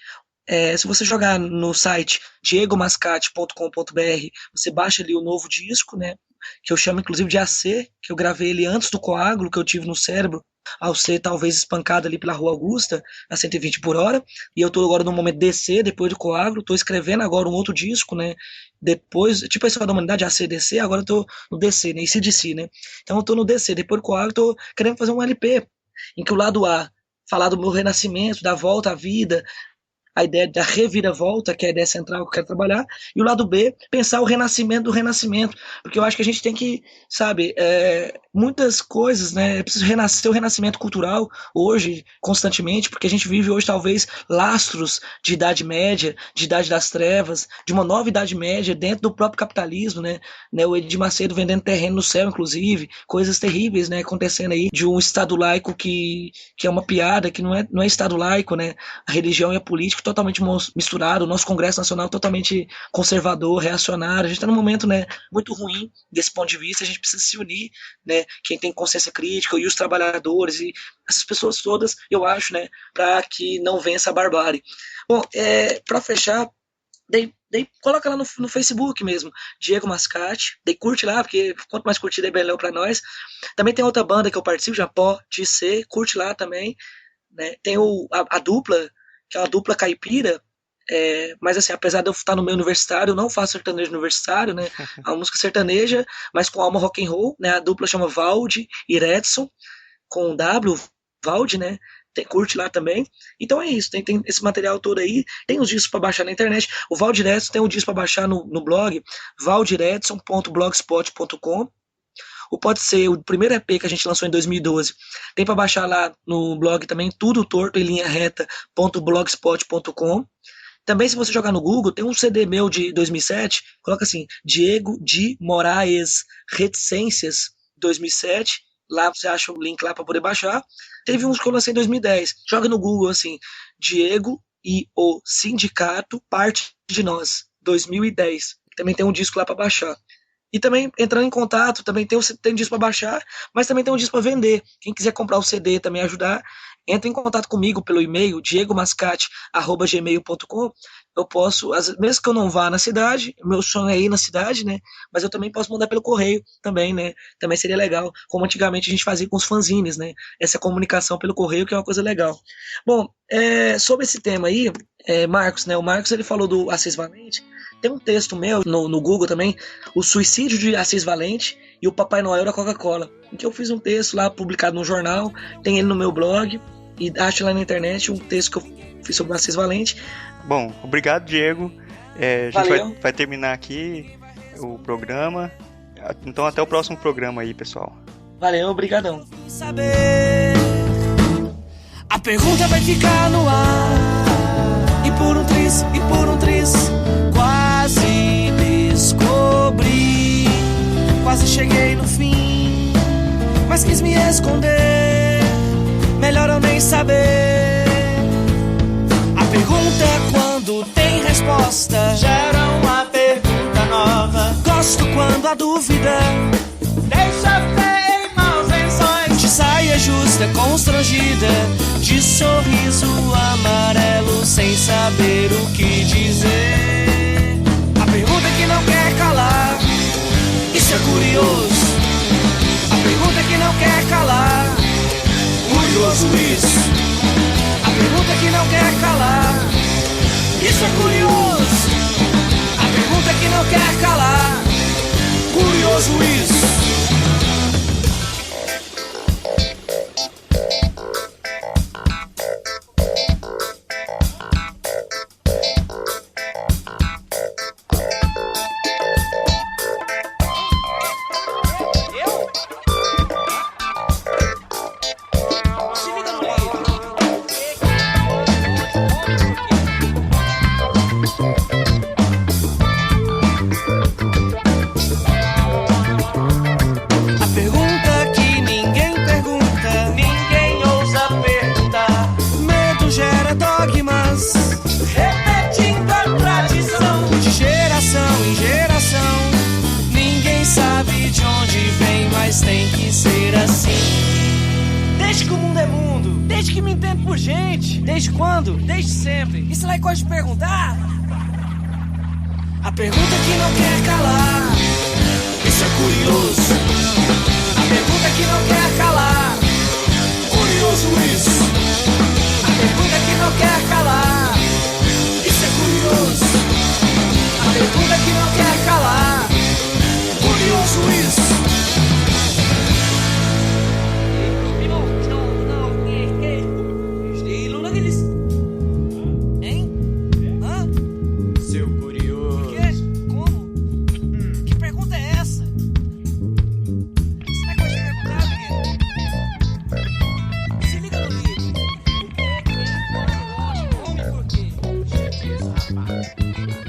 Se você jogar no site diegomascate.com.br, você baixa ali o novo disco, né, que eu chamo inclusive de AC, que eu gravei ele antes do coágulo que eu tive no cérebro, ao ser talvez espancado ali pela Rua Augusta, a 120 por hora, e eu tô agora no momento DC, depois do coágulo, tô escrevendo agora um outro disco, né, depois, tipo a História da Humanidade, AC, DC, agora eu tô no DC, né, ICDC, né, então eu tô no DC, depois do coágulo, tô querendo fazer um LP, em que o lado A, falar do meu renascimento, da volta à vida, a ideia da reviravolta, que é a ideia central que eu quero trabalhar, e o lado B, pensar o renascimento do renascimento, porque eu acho que a gente tem que, sabe, muitas coisas, né, é preciso renascer o renascimento cultural hoje, constantemente, porque a gente vive hoje talvez lastros de Idade Média, de Idade das Trevas, de uma nova Idade Média dentro do próprio capitalismo, né, o Edir Macedo vendendo terreno no céu, inclusive, coisas terríveis, né, acontecendo aí, de um Estado laico que é uma piada, que não é Estado laico, né, a religião e a política totalmente misturado, o nosso Congresso Nacional totalmente conservador, reacionário, a gente está num momento, né, muito ruim desse ponto de vista, a gente precisa se unir, né, quem tem consciência crítica e os trabalhadores e essas pessoas todas, eu acho, né, para que não venha essa barbárie. Bom, para fechar, daí coloca lá no Facebook mesmo, Diego Mascate, daí curte lá, porque quanto mais curtida é melhor para nós. Também tem outra banda que eu participo, já Pode Ser, curte lá também. né? Tem a dupla, que é uma dupla caipira, mas assim, apesar de eu estar no meio universitário, eu não faço sertanejo universitário, né? A música sertaneja, mas com alma rock and roll, né? A dupla chama Valde e Redson, com W, Valde, né? Curte lá também. Então é isso, tem esse material todo aí, tem os discos para baixar na internet. O Valde Redson tem um disco para baixar no blog valdiredson.blogspot.com. Ou pode ser o primeiro EP que a gente lançou em 2012. Tem para baixar lá no blog também, tudo torto em linha reta.blogspot.com. Também, se você jogar no Google, tem um CD meu de 2007, coloca assim, Diego de Moraes Reticências 2007. Lá você acha o link lá para poder baixar. Teve uns que eu lancei em 2010. Joga no Google assim, Diego e o Sindicato, Parte de Nós, 2010. Também tem um disco lá para baixar. E também, entrando em contato, também tem um disco para baixar, mas também tem um disco para vender. Quem quiser comprar o CD e também ajudar, entra em contato comigo pelo e-mail, diegomascate@gmail.com. Eu posso, mesmo que eu não vá na cidade, meu sonho é ir na cidade, né? Mas eu também posso mandar pelo correio também, né? Também seria legal, como antigamente a gente fazia com os fanzines, né? Essa comunicação pelo correio, que é uma coisa legal. Bom, sobre esse tema aí, Marcos, né? O Marcos, ele falou do Assis Valente. Tem um texto meu no Google também, O Suicídio de Assis Valente e o Papai Noel da Coca-Cola, em que eu fiz um texto lá publicado no jornal, tem ele no meu blog, e acho lá na internet um texto que eu fiz sobre o Assis Valente. Bom, obrigado, Diego. A gente vai terminar aqui o programa. Então até o próximo programa aí, pessoal. Valeu, obrigadão. A pergunta vai ficar no ar. E por um triz, quase descobri. Quase cheguei no fim, mas quis me esconder. Melhor eu nem saber. A pergunta, quando tem resposta, gera uma pergunta nova. Gosto quando a dúvida deixa fé em maus lençóis. De saia justa, constrangida, de sorriso amarelo, sem saber o que dizer. A pergunta que não quer calar, isso é curioso. A pergunta que não quer calar, curioso isso. A pergunta que não quer calar, isso é curioso. A pergunta que não quer calar, curioso isso. Tem que ser assim. Desde que o mundo é mundo, desde que me entendo por gente. Desde quando? Desde sempre. Isso lá é coisa de perguntar. A pergunta que não quer calar, isso é curioso. A pergunta que não quer calar, curioso isso. A pergunta que não quer calar, isso é curioso. A pergunta que não quer calar, curioso isso. Rapaz.